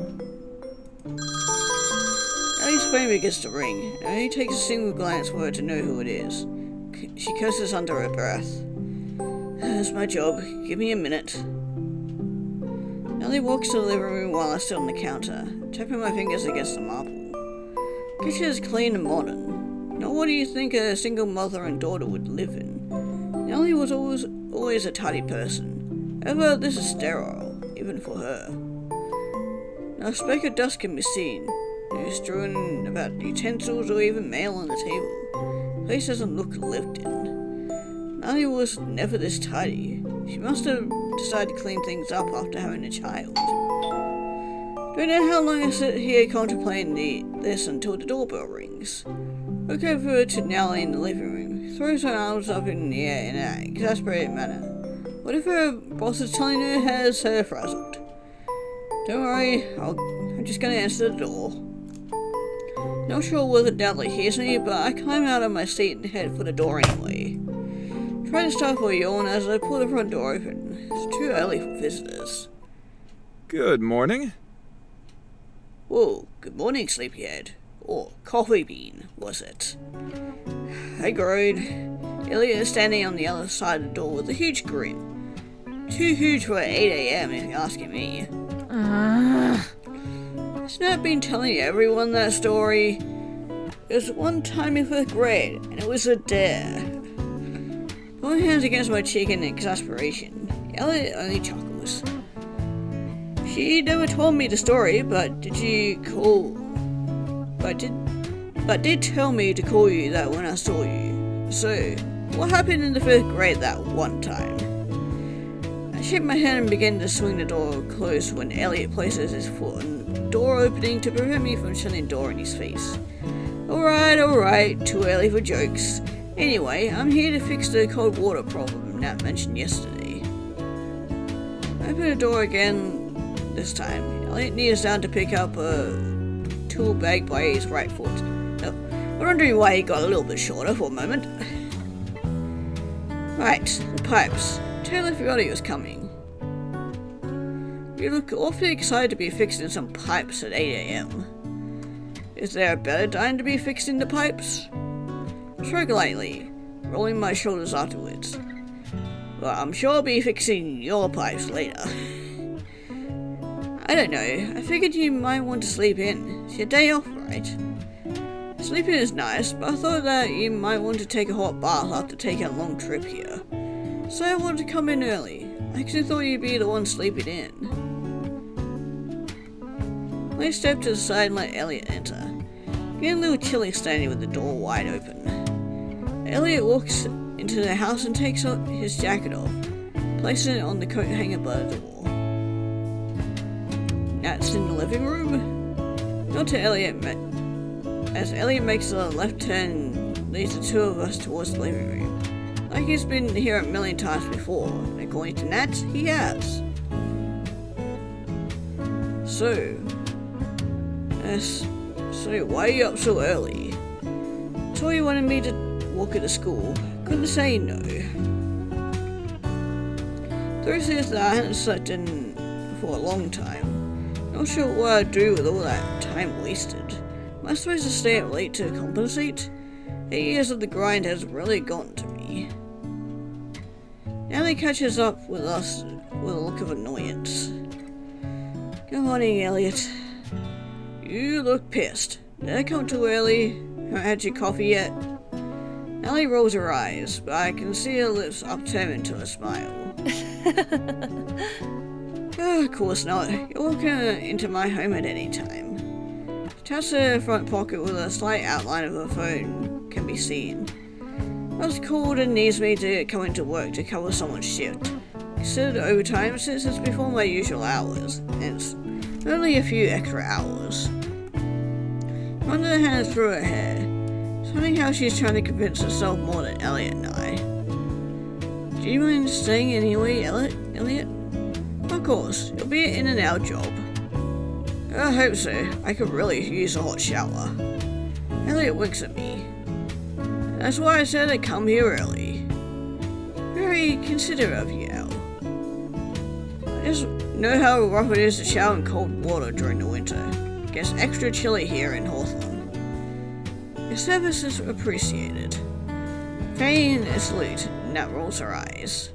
Ellie's phone begins to ring. It only takes a single glance for her to know who it is. She curses under her breath. That's my job. Give me a minute. Ellie walks to the living room while I sit on the counter, tapping my fingers against the marble. The kitchen is clean and modern. Not what do you think a single mother and daughter would live in? Ellie was always a tidy person. However, this is sterile, even for her. Not a speck of dust can be seen. No strewn about utensils or even mail on the table. The place doesn't look lived in. Ellie was never this tidy. She must have decided to clean things up after having a child. Don't know how long I sit here contemplating this until the doorbell rings. Look over to Nellie in the living room, throws her arms up in the air in an exasperated manner. What if her boss is telling her has her frazzled? Don't worry, I'm just gonna answer the door. Not sure whether Dudley hears me, but I climb out of my seat and head for the door anyway. Try to stifle a yawn as I pull the front door open. It's too early for visitors. Good morning. Whoa, good morning, sleepyhead. Or coffee bean, was it? I groan. Elliot is standing on the other side of the door with a huge grin. Too huge for 8 AM if you're asking me. Hasn't I been telling everyone that story? It was one time in 5th grade, and it was a dare. Put my hands against my cheek in exasperation. Elliot only chuckles. She never told me the story, but did tell me to call you that when I saw you. So, what happened in the 5th grade that one time? I shake my hand and begin to swing the door closed when Elliot places his foot on the door opening to prevent me from shutting the door in his face. Alright, too early for jokes. Anyway, I'm here to fix the cold water problem Nat mentioned yesterday. I open the door again this time. Elliot kneels down to pick up a tool bag by his right foot. No, I'm wondering why he got a little bit shorter for a moment. Right, the pipes. Totally forgot he was coming. You look awfully excited to be fixing some pipes at 8 AM. Is there a better time to be fixing the pipes? Shrug lightly, rolling my shoulders afterwards. Well, I'm sure I'll be fixing your pipes later. I don't know, I figured you might want to sleep in. It's your day off, right? Sleeping is nice, but I thought that you might want to take a hot bath after taking a long trip here. So I wanted to come in early. I actually thought you'd be the one sleeping in. I step to the side and let Elliot enter. Getting a little chilly standing with the door wide open. Elliot walks into the house and takes his jacket off, placing it on the coat hanger by the door. Nat's in the living room. Not to Elliot, as Elliot makes a left turn and leads the two of us towards the living room. Like he's been here a million times before. According to Nat, he has. So why are you up so early? Told you wanted me to walk her to school. Couldn't say no. Thursday is that I hadn't slept in for a long time. Not sure what I'd do with all that time wasted. Am I supposed to stay up late to compensate? 8 years of the grind has really gotten to me. Ellie catches up with us with a look of annoyance. Good morning, Elliot. You look pissed. Did I come too early? Haven't had your coffee yet? Ellie rolls her eyes, but I can see her lips upturn into a smile. Of course not. You're welcome into my home at any time. She taps her front pocket with a slight outline of her phone can be seen. I was called and needs me to come into work to cover someone's shift. Considered overtime since it's before my usual hours. It's only a few extra hours. Run her hands through her hair. It's funny how she's trying to convince herself more than Elliot and I. Do you mind staying anyway, Elliot? Of course, it'll be an in-and-out job. I hope so. I could really use a hot shower. Elliot winks at me. That's why I said I'd come here early. Very considerate of you, El. I just know how rough it is to shower in cold water during the winter. It gets extra chilly here in Hawthorne. Your service is appreciated. Paying a salute, Nat rolls her eyes.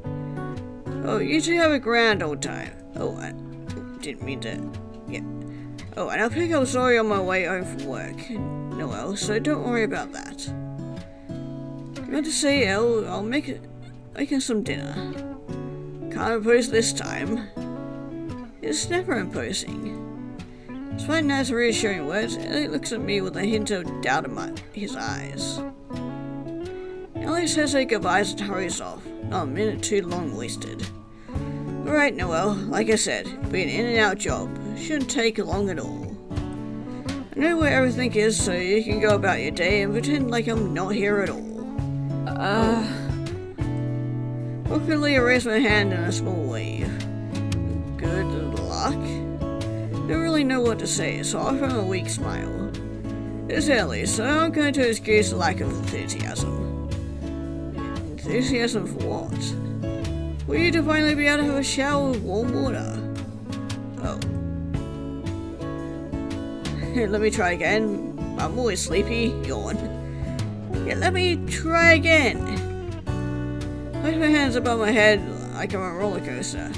Oh, you two have a grand old time. Oh, I didn't mean to. Yeah. Oh, and I'll pick up Zoe on my way home from work. Noelle, so don't worry about that. I meant to say, El, I'll making some dinner. Can't impose this time. It's never imposing. Despite Nat's reassuring words, Elliot looks at me with a hint of doubt in his eyes. Elliot says their goodbyes and hurries off, not a minute too long wasted. Alright, Noelle, like I said, it'll be an in-and-out job. Shouldn't take long at all. I know where everything is, so you can go about your day and pretend like I'm not here at all. Awkwardly, I raise my hand in a small wave. Good luck? Don't really know what to say, so I offer him a weak smile. It's early, so I'm going to excuse the lack of enthusiasm. Enthusiasm for what? For you to finally be able to have a shower with warm water. Oh. Let me try again. I'm always sleepy. Yawn. Yeah, let me try again. Place my hands above my head like I'm a roller coaster.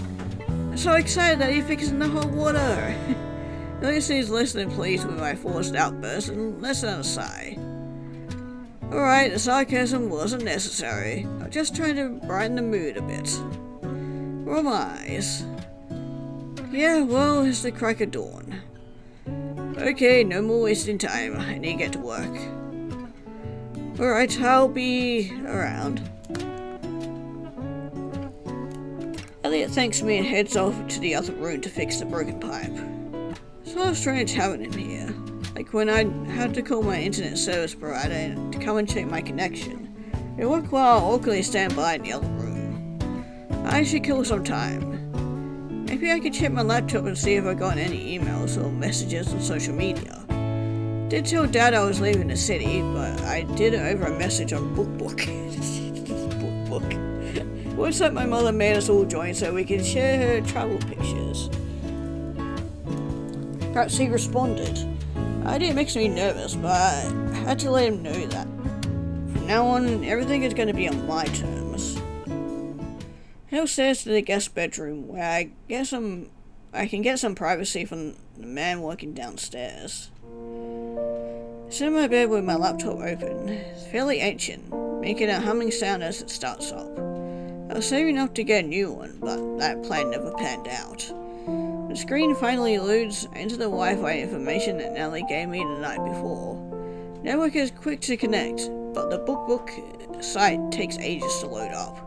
I'm so excited that you're fixing the hot water. Elliot seems less than pleased with my forced outburst and lets than a sigh. Alright, the sarcasm wasn't necessary. I'm just trying to brighten the mood a bit. Or my eyes. Yeah, well, it's the crack of dawn. Okay, no more wasting time. I need to get to work. Alright, I'll be around. Elliot thanks me and heads off to the other room to fix the broken pipe. Sort of strange having him here. Like when I had to call my internet service provider to come and check my connection. It worked while I awkwardly stand by in the other room. I should kill some time. Maybe I could check my laptop and see if I got any emails or messages on social media. Did tell Dad I was leaving the city, but I did it over a message on BookBook. BookBook. Website my mother made us all join so we can share her travel pictures. Perhaps he responded. The idea makes me nervous, but I had to let him know that. From now on, everything is going to be on my terms. Head upstairs to the guest bedroom, where I can get some privacy from the man working downstairs. I sit in my bed with my laptop open. It's fairly ancient, making a humming sound as it starts up. I was saving up to get a new one, but that plan never panned out. The screen finally loads into the Wi-Fi information that Nellie gave me the night before. Network is quick to connect, but the BookBook site takes ages to load up.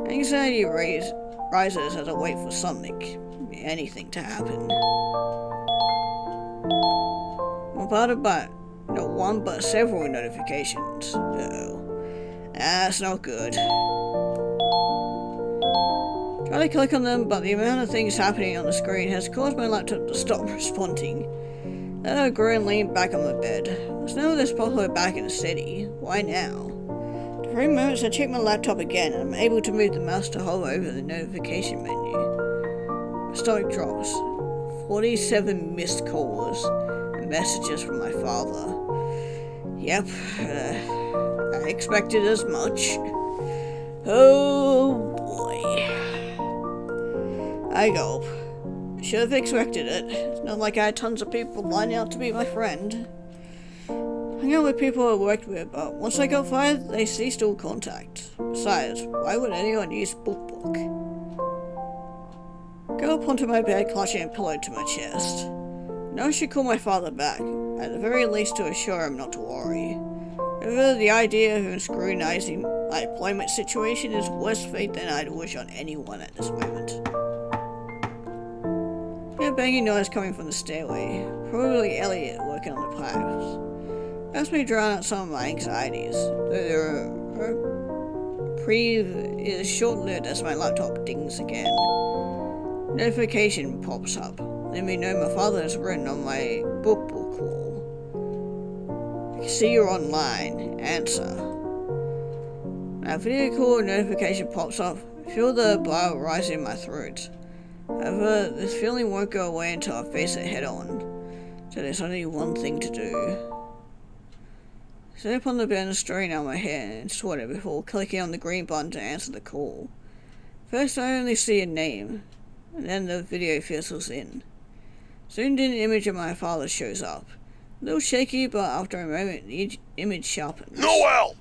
Anxiety rises as I wait for anything to happen. I'm bombarded by not one but several notifications. Uh-oh. That's not good. Try to click on them, but the amount of things happening on the screen has caused my laptop to stop responding. Then I grew and leaned back on my bed. There's none of this popular back in the city. Why now? For 3 moments I check my laptop again and I'm able to move the mouse to hover over the notification menu. My stomach drops. 47 missed calls and messages from my father. Yep, I expected as much. Oh boy. I gulp. Should have expected it. It's not like I had tons of people lining up to be my friend. hung out with people I worked with, but once I got fired, they ceased all contact. Besides, why would anyone use book? Go up onto my bed, clutching a pillow to my chest. Now I should call my father back, at the very least to assure him not to worry. However, the idea of him scrutinizing my employment situation is worse fate than I'd wish on anyone at this moment. A banging noise coming from the stairway, probably Elliot working on the pipes. Helps me drown out some of my anxieties, though their reprieve is short-lived as my laptop dings again. Notification pops up, letting me know my father has written on my book wall. I can see you're online. Answer. When a video call notification pops up, I feel the blood rising in my throat. However, this feeling won't go away until I face it head on, so there's only one thing to do. I sit up on the bed and straighten out my hair and sweater before clicking on the green button to answer the call. First I only see a name, and then the video fizzles in. Soon an image of my father shows up. A little shaky, but after a moment the image sharpens. Noel!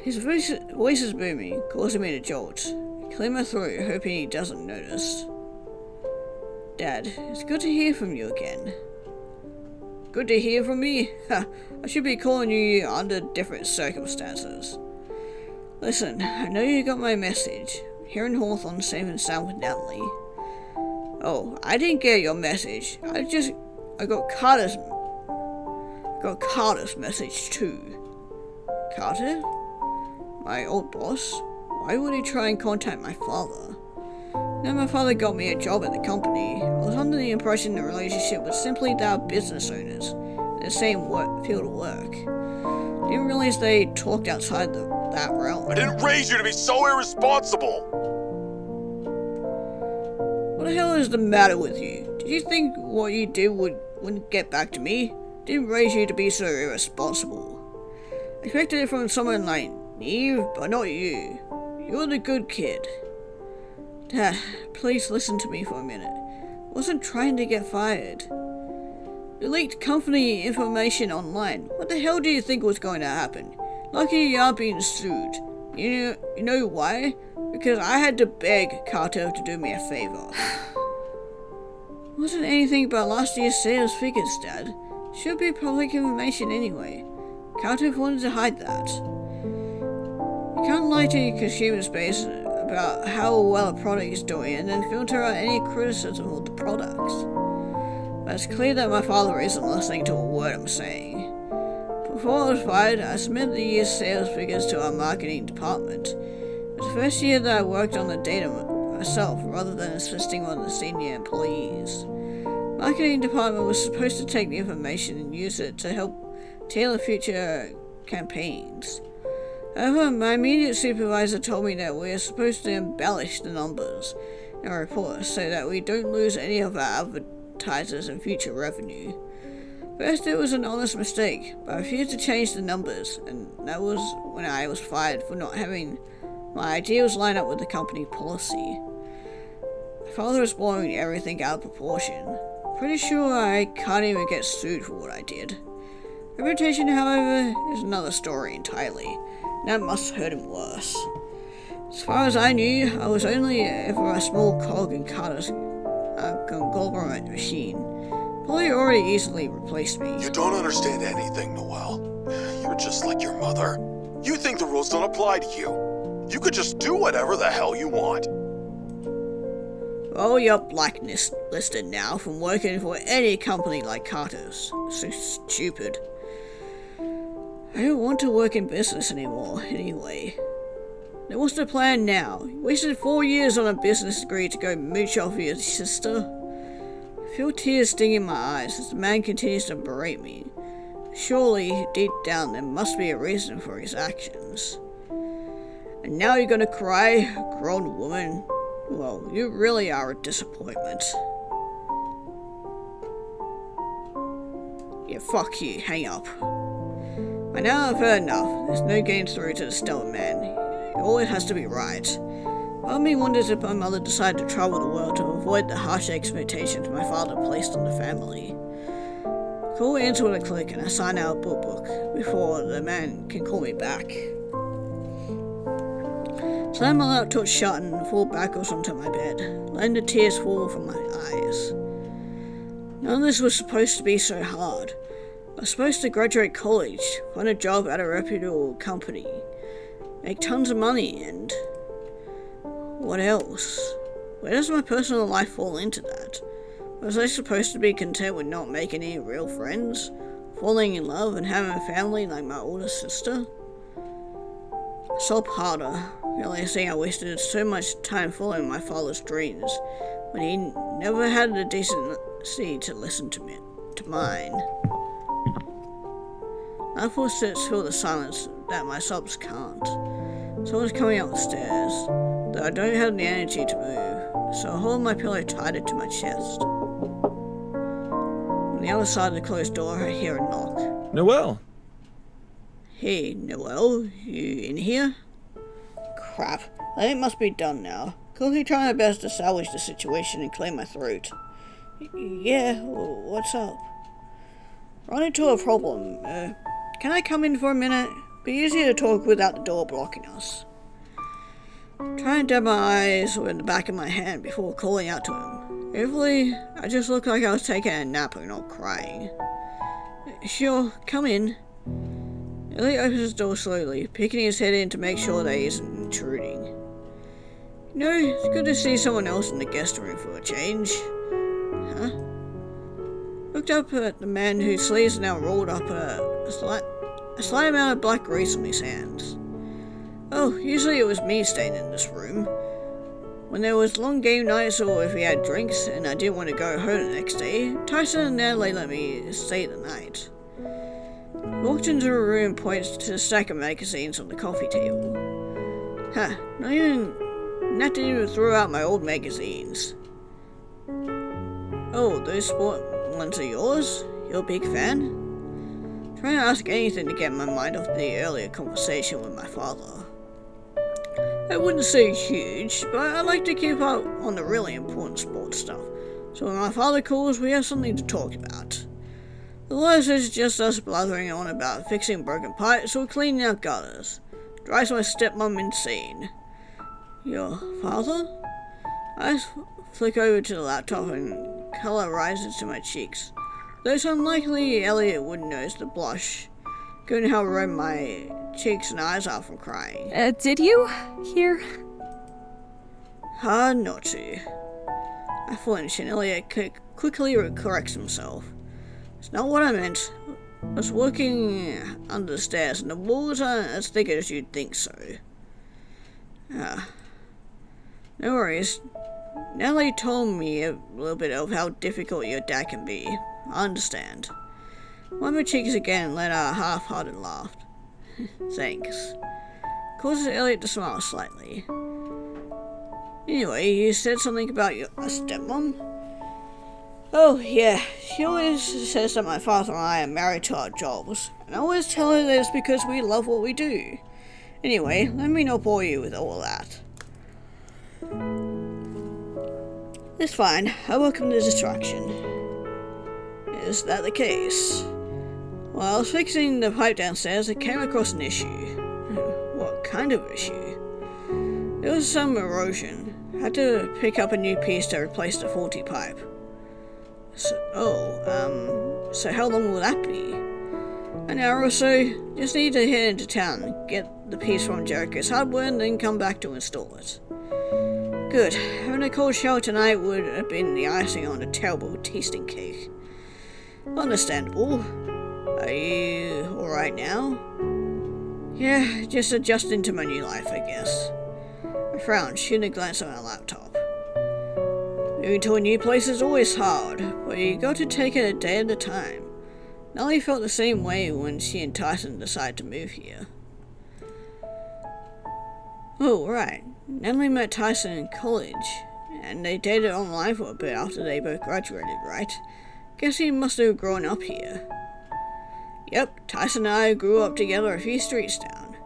His voice is booming, causing me to jolt. I clear my throat, hoping he doesn't notice. Dad, it's good to hear from you again. Good to hear from me? I should be calling you under different circumstances. Listen, I know you got my message. Here in Hawthorne, safe and sound with Natalie. Oh, I didn't get your message. I got Carter's message too. Carter? My old boss? Why would he try and contact my father? Now my father got me a job at the company. I was under the impression the relationship was simply that of business owners in the same field of work. Didn't realize they talked outside that realm. I didn't raise you to be so irresponsible! What the hell is the matter with you? Did you think what you did wouldn't get back to me? Didn't raise you to be so irresponsible. I expected it from someone like Neve, but not you. You're the good kid. Dad, please listen to me for a minute. I wasn't trying to get fired. You leaked company information online. What the hell do you think was going to happen? Lucky you aren't being sued. You know why? Because I had to beg Carter to do me a favor. Wasn't anything about last year's sales figures, Dad. Should be public information anyway. Carter wanted to hide that. You can't lie to your consumer space about how well a product is doing and then filter out any criticism of the products. But it's clear that my father isn't listening to a word I'm saying. Before I was fired, I submitted the year's sales figures to our marketing department. It was the first year that I worked on the data myself rather than assisting one of the senior employees. The marketing department was supposed to take the information and use it to help tailor future campaigns. However, my immediate supervisor told me that we are supposed to embellish the numbers in our reports so that we don't lose any of our advertisers and future revenue. First, it was an honest mistake, but I refused to change the numbers, and that was when I was fired for not having my ideas line up with the company policy. My father was blowing everything out of proportion. Pretty sure I can't even get sued for what I did. Reputation, however, is another story entirely. That must hurt him worse. As far as I knew, I was only ever a small cog in Carter's conglomerate machine. Probably already easily replaced me. You don't understand anything, Noel. You're just like your mother. You think the rules don't apply to you. You could just do whatever the hell you want. Well, you're blacklisted now from working for any company like Carter's. So stupid. I don't want to work in business anymore, anyway. Now what's the plan now? You wasted 4 years on a business degree to go mooch off your sister? I feel tears sting in my eyes as the man continues to berate me. Surely, deep down, there must be a reason for his actions. And now you're gonna cry, grown woman? Well, you really are a disappointment. Yeah, fuck you, hang up. By now I've heard enough. There's no getting through to the stellar man. It always has to be right. Part of me wonders if my mother decided to travel the world to avoid the harsh expectations my father placed on the family. Of call ends with a click and I sign out a book before the man can call me back. Slam my laptop shut and fall backwards onto my bed, letting the tears fall from my eyes. None of this was supposed to be so hard. I was supposed to graduate college, find a job at a reputable company, make tons of money, and what else? Where does my personal life fall into that? Was I supposed to be content with not making any real friends, falling in love and having a family like my older sister? I sobbed harder, realizing I wasted so much time following my father's dreams when he never had the decency to listen to mine. My footsteps fill the silence that my sobs can't. Someone's coming up the stairs, though I don't have the energy to move, so I hold my pillow tighter to my chest. On the other side of the closed door, I hear a knock. Noelle! Hey, Noelle, you in here? Crap, I think it must be done now. Quickly trying my best to salvage the situation and clear my throat. Yeah, what's up? Run into a problem. Can I come in for a minute? Be easier to talk without the door blocking us. Try and dab my eyes with the back of my hand before calling out to him. Hopefully, I just look like I was taking a nap and not crying. Sure, come in. Elliot opens his door slowly, peeking his head in to make sure that he isn't intruding. You know, it's good to see someone else in the guest room for a change. Huh? Looked up at the man whose sleeves now rolled up a slight amount of black grease on his hands. Oh, usually it was me staying in this room. When there was long game nights or if we had drinks and I didn't want to go home the next day, Tyson and Natalie let me stay the night. Walked into the room and pointed to the stack of magazines on the coffee table. Huh, not even threw out my old magazines. Oh, those sport ones are yours? You're a big fan? Trying to ask anything to get my mind off the earlier conversation with my father. I wouldn't say huge, but I like to keep up on the really important sports stuff, so when my father calls, we have something to talk about. Otherwise, it's just us blathering on about fixing broken pipes or cleaning out gutters. Drives my stepmom insane. Your father? I flick over to the laptop and color rises to my cheeks. Though it's unlikely Elliot would notice the blush, given how red my cheeks and eyes are from crying. Did you hear? Hard not to. I flinch and Elliot quickly corrects himself. It's not what I meant. I was walking under the stairs and the walls aren't as thick as you'd think so. No worries. Natalie told me a little bit of how difficult your dad can be. I understand. Wiped my cheeks again and let out a half-hearted laugh. Thanks. Causes Elliot to smile slightly. Anyway, you said something about your stepmom? Oh, yeah. She always says that my father and I are married to our jobs, and I always tell her that it's because we love what we do. Anyway, let me not bore you with all that. It's fine. I welcome the distraction. Is that the case? While I was fixing the pipe downstairs, I came across an issue. What kind of issue? There was some erosion. I had to pick up a new piece to replace the faulty pipe. So how long will that be? An hour or so. Just need to head into town, get the piece from Jericho's Hardware, and then come back to install it. Good. Having a cold shower tonight would have been the icing on a terrible tasting cake. Understandable. Are you alright now? Yeah, just adjusting to my new life, I guess. I frowned, shooting a glance at my laptop. Moving to a new place is always hard, but you got to take it a day at a time. Natalie felt the same way when she and Tyson decided to move here. Oh, right. Natalie met Tyson in college, and they dated online for a bit after they both graduated, right? Guess he must have grown up here. Yep, Tyson and I grew up together a few streets down.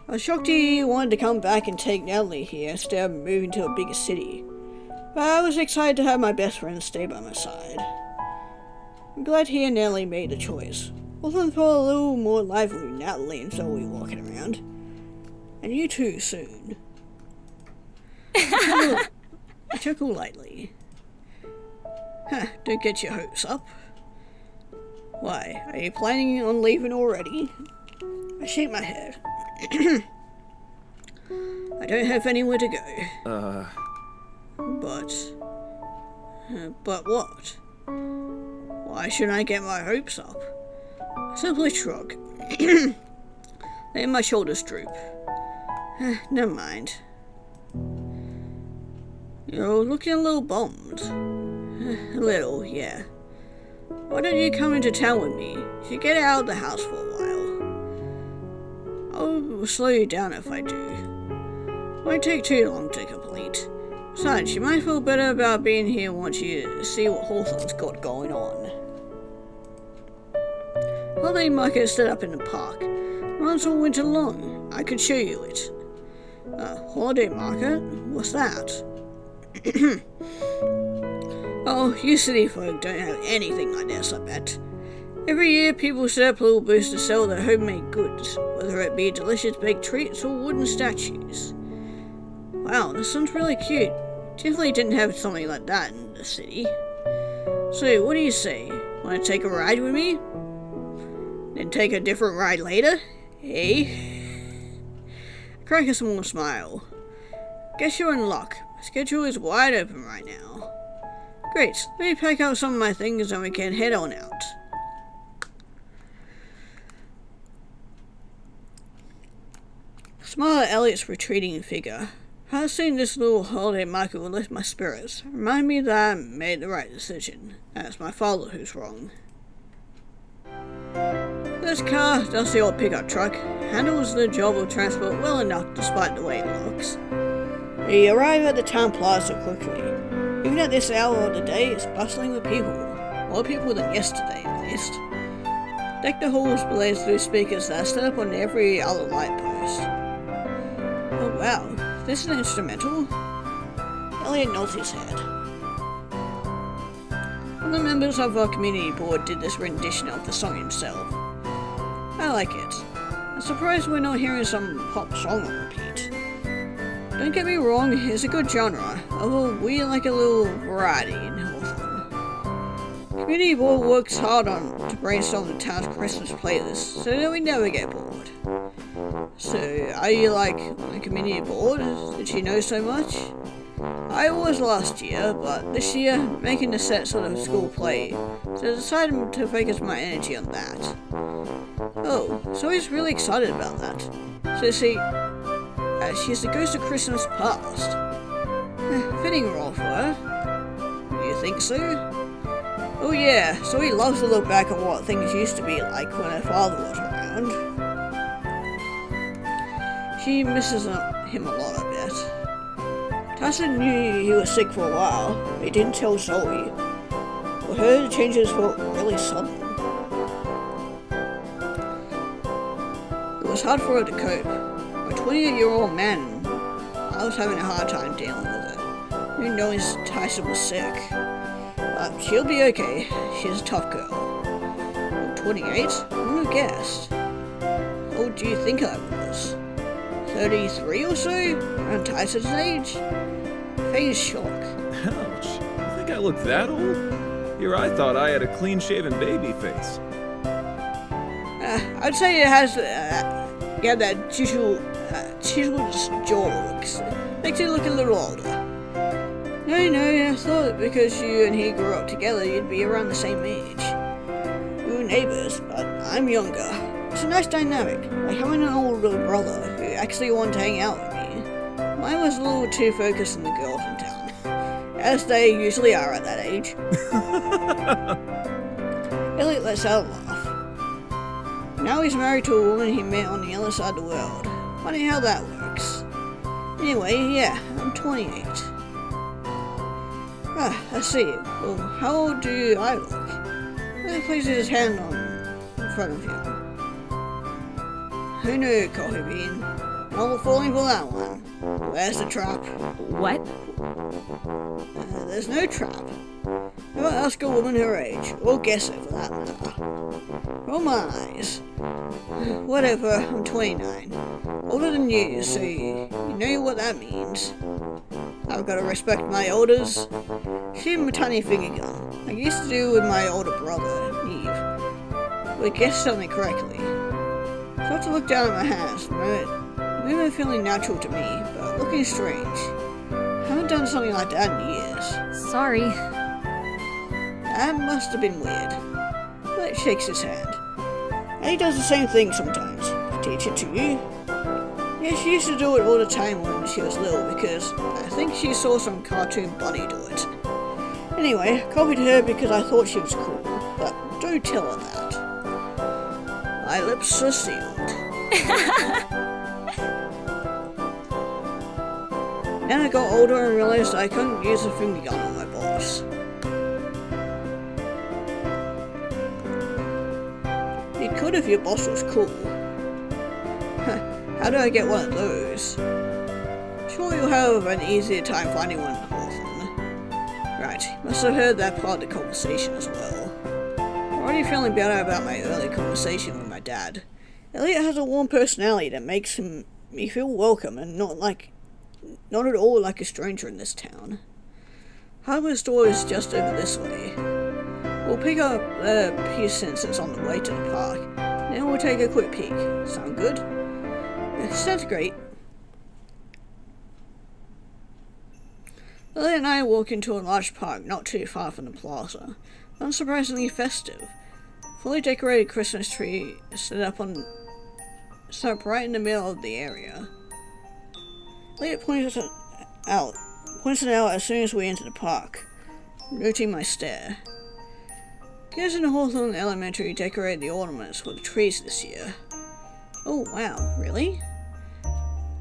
I was shocked he wanted to come back and take Natalie here instead of moving to a bigger city, but I was excited to have my best friend stay by my side. I'm glad he and Ellie made a choice. We'll feel a little more lively with Natalie and Zoe walking around. And you too, soon. I chuckle lightly. Huh, don't get your hopes up. Why, are you planning on leaving already? I shake my head. I don't have anywhere to go. But what? Why shouldn't I get my hopes up? I simply shrug. Then my shoulders droop. Never mind. You're looking a little bummed. A little, yeah. Why don't you come into town with me? You should get out of the house for a while. I'll slow you down if I do. It won't take too long to complete. Besides, you might feel better about being here once you see what Hawthorne's got going on. Holiday market is set up in the park. Runs all winter long. I could show you it. Holiday market? What's that? Oh, you city folk don't have anything like this, I bet. Every year people set up little booths to sell their homemade goods, whether it be delicious baked treats or wooden statues. Wow, this sounds really cute. Definitely didn't have something like that in the city. So, what do you say? Want to take a ride with me? Then take a different ride later? Eh? I crack a small smile. Guess you're in luck. My schedule is wide open right now. Great, let me pack out some of my things and we can head on out. I smile at Elliot's retreating figure. Passing this little holiday market will lift my spirits. Remind me that I made the right decision. And it's my father who's wrong. This car, that's the old pickup truck, handles the job of transport well enough despite the way it looks. We arrive at the town plaza quickly. Even at this hour of the day, it's bustling with people. More people than yesterday, at least. Deck the halls blaze through speakers that are set up on every other light post. Oh wow, this is an instrumental? Elliot nods his head. One of the members of our community board did this rendition of the song himself. I like it. I'm surprised we're not hearing some pop song on repeat. Don't get me wrong, it's a good genre, although we like a little variety in Hawthorne. Community board works hard to brainstorm the town's Christmas playlist, so that we never get bored. So, are you like on a community board? Did you know so much? I was last year, but this year, making the set sort of school play, so I decided to focus my energy on that. Oh, so he's really excited about that. So see, she's the ghost of Christmas past. Fitting role for her. You think so? Oh yeah, so he loves to look back at what things used to be like when her father was around. She misses him a lot, I bet. Tyson knew he was sick for a while, but he didn't tell Zoe. For her, the changes felt really sudden. It was hard for her to cope. A 28-year-old man, I was having a hard time dealing with it. Even knowing Tyson was sick. But she'll be okay. She's a tough girl. 28? Who would have guessed? How old do you think I was? 33 or so? Around Tyson's age? Face shock. Ouch. You think I look that old? Here I thought I had a clean-shaven baby face. I'd say it has that chiseled jaw looks. Makes you look a little older. No, I thought because you and he grew up together, you'd be around the same age. We were neighbors, but I'm younger. It's a nice dynamic, like having an older brother who actually wanted to hang out with me. Mine was a little too focused on the girls in town, as they usually are at that age. Elliot lets out a laugh. Now he's married to a woman he met on the other side of the world. Funny how that works. Anyway, yeah, I'm 28. I see. Well, how old do I look? He places his hand in front of him. Who knew, Coffee Bean? Not falling for that one. Where's the trap? What? There's no trap. Never ask a woman her age, or guess it for that matter. Roll my eyes. Whatever, I'm 29. Older than you, so you know what that means. I've got to respect my elders. Shoot him a tiny finger gun, like I used to do with my older brother, Eve. We guessed something correctly. I have to look down at my hands, movement feeling natural to me, but looking strange. I haven't done something like that in years. Sorry. That must have been weird. Elliot shakes his hand. Eddie does the same thing sometimes. Teach it to you? Yeah, she used to do it all the time when she was little because I think she saw some cartoon bunny do it. Anyway, I copied her because I thought she was cool, but don't tell her that. My lips are sealed. Then I got older and realized I couldn't use a finger gun on my boss. You could if your boss was cool. How do I get one of those? Sure you'll have an easier time finding one, Hawthorne. Right, must have heard that part of the conversation as well. Already feeling better about my early conversation with my dad. Elliot has a warm personality that makes me feel welcome and not at all like a stranger in this town. Hardware store is just over this way. We'll pick up the Peace sensors on the way to the park, then we'll take a quick peek. Sound good? Sounds great. Elliot and I walk into a large park not too far from the plaza. Unsurprisingly festive. Fully decorated Christmas tree set up right in the middle of the area. Elliot points it out as soon as we enter the park, noting my stare. Kids in Hawthorne Elementary decorated the ornaments for the trees this year. Oh wow, really?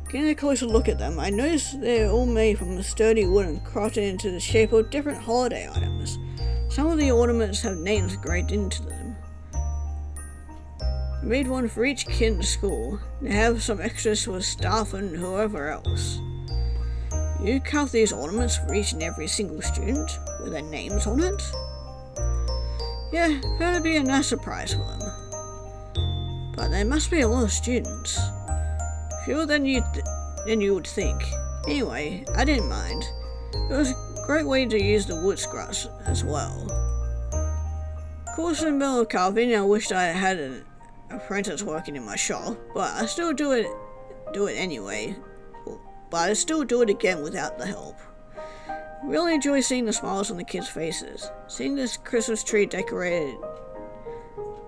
Getting a closer look at them, I noticed they're all made from sturdy wood and crafted into the shape of different holiday items. Some of the ornaments have names engraved into them. I made one for each kid in the school. They have some extras for staff and whoever else. You carve these ornaments for each and every single student with their names on it? Yeah, that'd be a nice surprise for them. But there must be a lot of students. Fewer than you would think. Anyway, I didn't mind. It was a great way to use the wood scraps as well. Of course, in the middle of carving, I wished I had an apprentice working in my shop, but I still do it anyway. But I still do it again without the help. I really enjoy seeing the smiles on the kids' faces. Seeing this Christmas tree decorated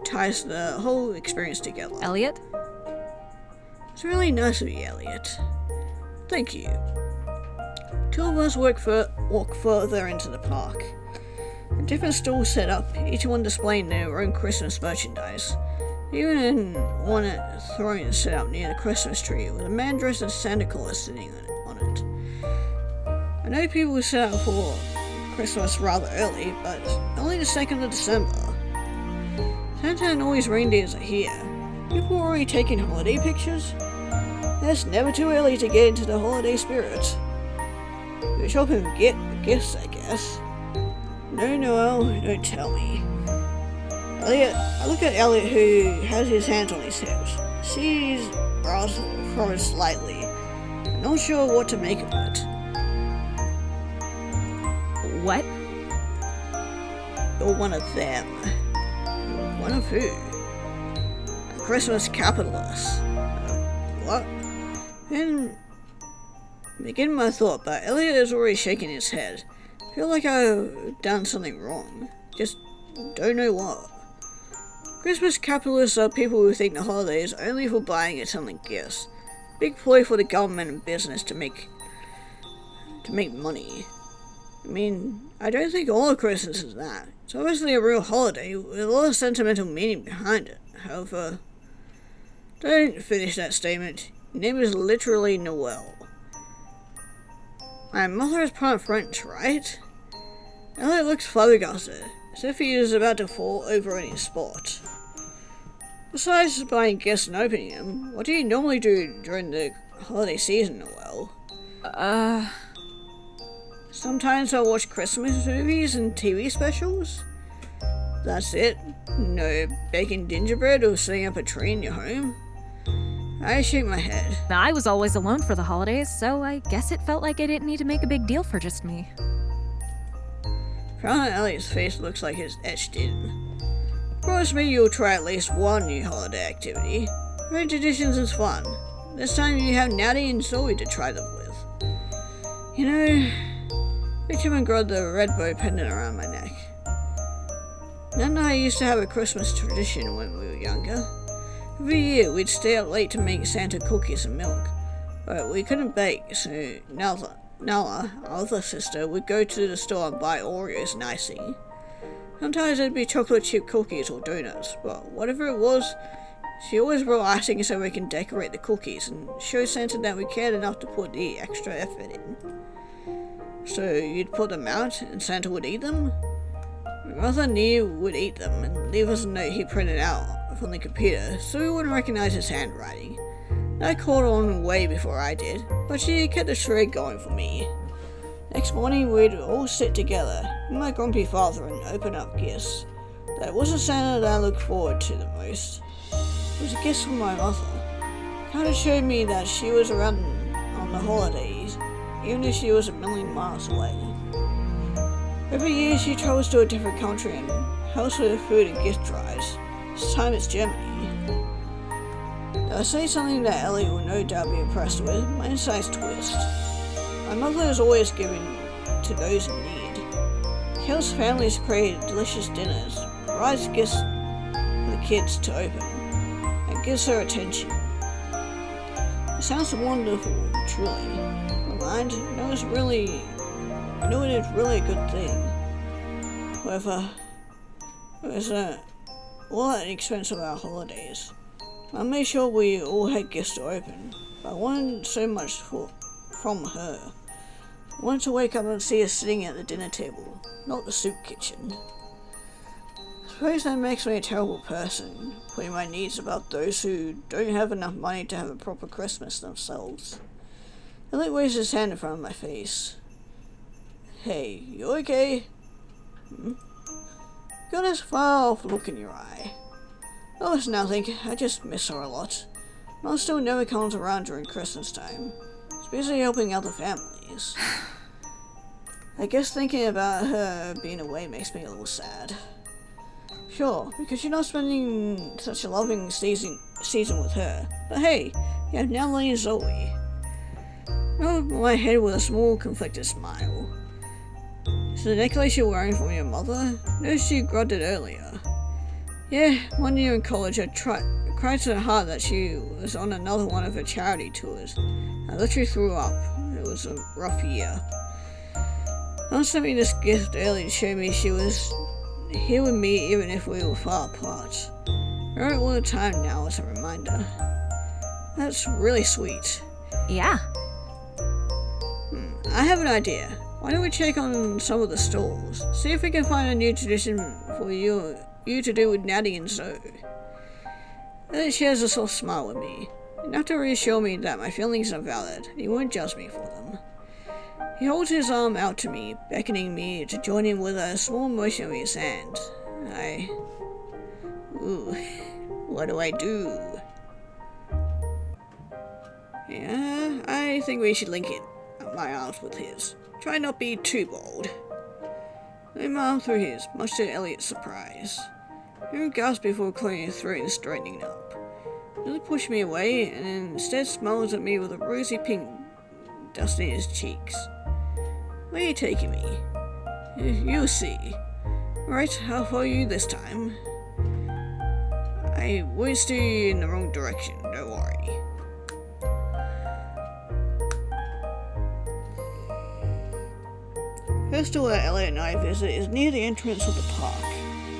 ties the whole experience together. Elliot? It's really nice of you, Elliot. Thank you. Two of us walk further into the park. Different stalls set up, each one displaying their own Christmas merchandise. Even one at the throne set up near the Christmas tree with a man dressed as Santa Claus sitting on it. I know people set out for Christmas rather early, but only the 2nd of December. Santa and all his reindeers are here. People are already taking holiday pictures? It's never too early to get into the holiday spirit. We're shopping for gifts, I guess. No, Noel, don't tell me. I look at Elliot, who has his hands on his hips. See his brows furrowed slightly. I'm not sure what to make of it. What? You're one of them. One of who? A Christmas capitalist. What? And begin my thought, but Elliot is already shaking his head. I feel like I've done something wrong. Just don't know what. Christmas capitalists are people who think the holiday is only for buying and selling gifts. Big ploy for the government and business to make money. I mean, I don't think all of Christmas is that. It's obviously a real holiday with a lot of sentimental meaning behind it. However, don't finish that statement. Your name is literally Noel. My mother is part French, right? Elliot looks flabbergasted, as if he is about to fall over in his spot. Besides buying gifts and opening them, what do you normally do during the holiday season, Noel? Sometimes I watch Christmas movies and TV specials. That's it. No baking gingerbread or setting up a tree in your home. I shake my head. I was always alone for the holidays, so I guess it felt like I didn't need to make a big deal for just me. Frown on Elliot's face looks like it's etched in. Promise me you'll try at least one new holiday activity. Great traditions is fun. This time you have Natty and Zoe to try them with. You know, each time I grabbed the red bow pendant around my neck. Nat and I used to have a Christmas tradition when we were younger. Every year we'd stay up late to make Santa cookies and milk, but we couldn't bake, so Nala, our other sister, would go to the store and buy Oreos and icing. Sometimes it'd be chocolate chip cookies or donuts, but whatever it was, she always brought icing so we can decorate the cookies and show Santa that we cared enough to put the extra effort in. So you'd put them out and Santa would eat them? My mother knew would eat them and leave us a note he printed out from the computer so we wouldn't recognize his handwriting. I caught on way before I did, but she kept the charade going for me. Next morning we'd all sit together, with my grumpy father, and open up gifts. That wasn't Santa that I looked forward to the most. It was a gift from my mother. Kinda showed me that she was around on the holidays, even if she was a million miles away. Every year she travels to a different country and helps with food and gift drives. This time it's Germany. Did I say something that Ellie will no doubt be impressed with? My insights twist. My mother is always giving to those in need. She helps families create delicious dinners, provides gifts for the kids to open, and gives her attention. It sounds wonderful, truly. My mind knows it is really a good thing. However, it was all at the expense of our holidays. I made sure we all had gifts to open, but I wanted so much from her. I wanted to wake up and see her sitting at the dinner table, not the soup kitchen. I suppose that makes me a terrible person, putting my needs above those who don't have enough money to have a proper Christmas themselves. Elliot waves his hand in front of my face. Hey, you okay? Got this far off look in your eye. Oh, it's nothing. I just miss her a lot. Mom still never comes around during Christmas time. She's busy helping other families. I guess thinking about her being away makes me a little sad. Sure, because you're not spending such a loving season with her. But hey, you have Natalie and Zoe. Nodded my head with a small, conflicted smile. Is the necklace you're wearing from your mother? Noticed you grabbed it earlier. Yeah, one year in college I cried so hard that she was on another one of her charity tours. I literally threw up. It was a rough year. Mom sent me this gift early to show me she was here with me even if we were far apart. I wear it all the time now as a reminder. That's really sweet. Yeah. I have an idea. Why don't we check on some of the stalls? See if we can find a new tradition for you to do with Natty and Zoe. Then she has a soft smile with me, enough to reassure me that my feelings are valid and he won't judge me for them. He holds his arm out to me, beckoning me to join him with a small motion of his hand. What do I do? Yeah, I think we should link it, my arms with his. Try not be too bold. I my arm through his, much to Elliot's surprise. He gasped before clearing his throat and straightening up. He pushed me away and instead smiles at me with a rosy pink dusting his cheeks. Where are you taking me? You'll see. Right, I'll follow you this time. I won't steer you in the wrong direction, don't worry. First door that Elliot and I visit is near the entrance of the park.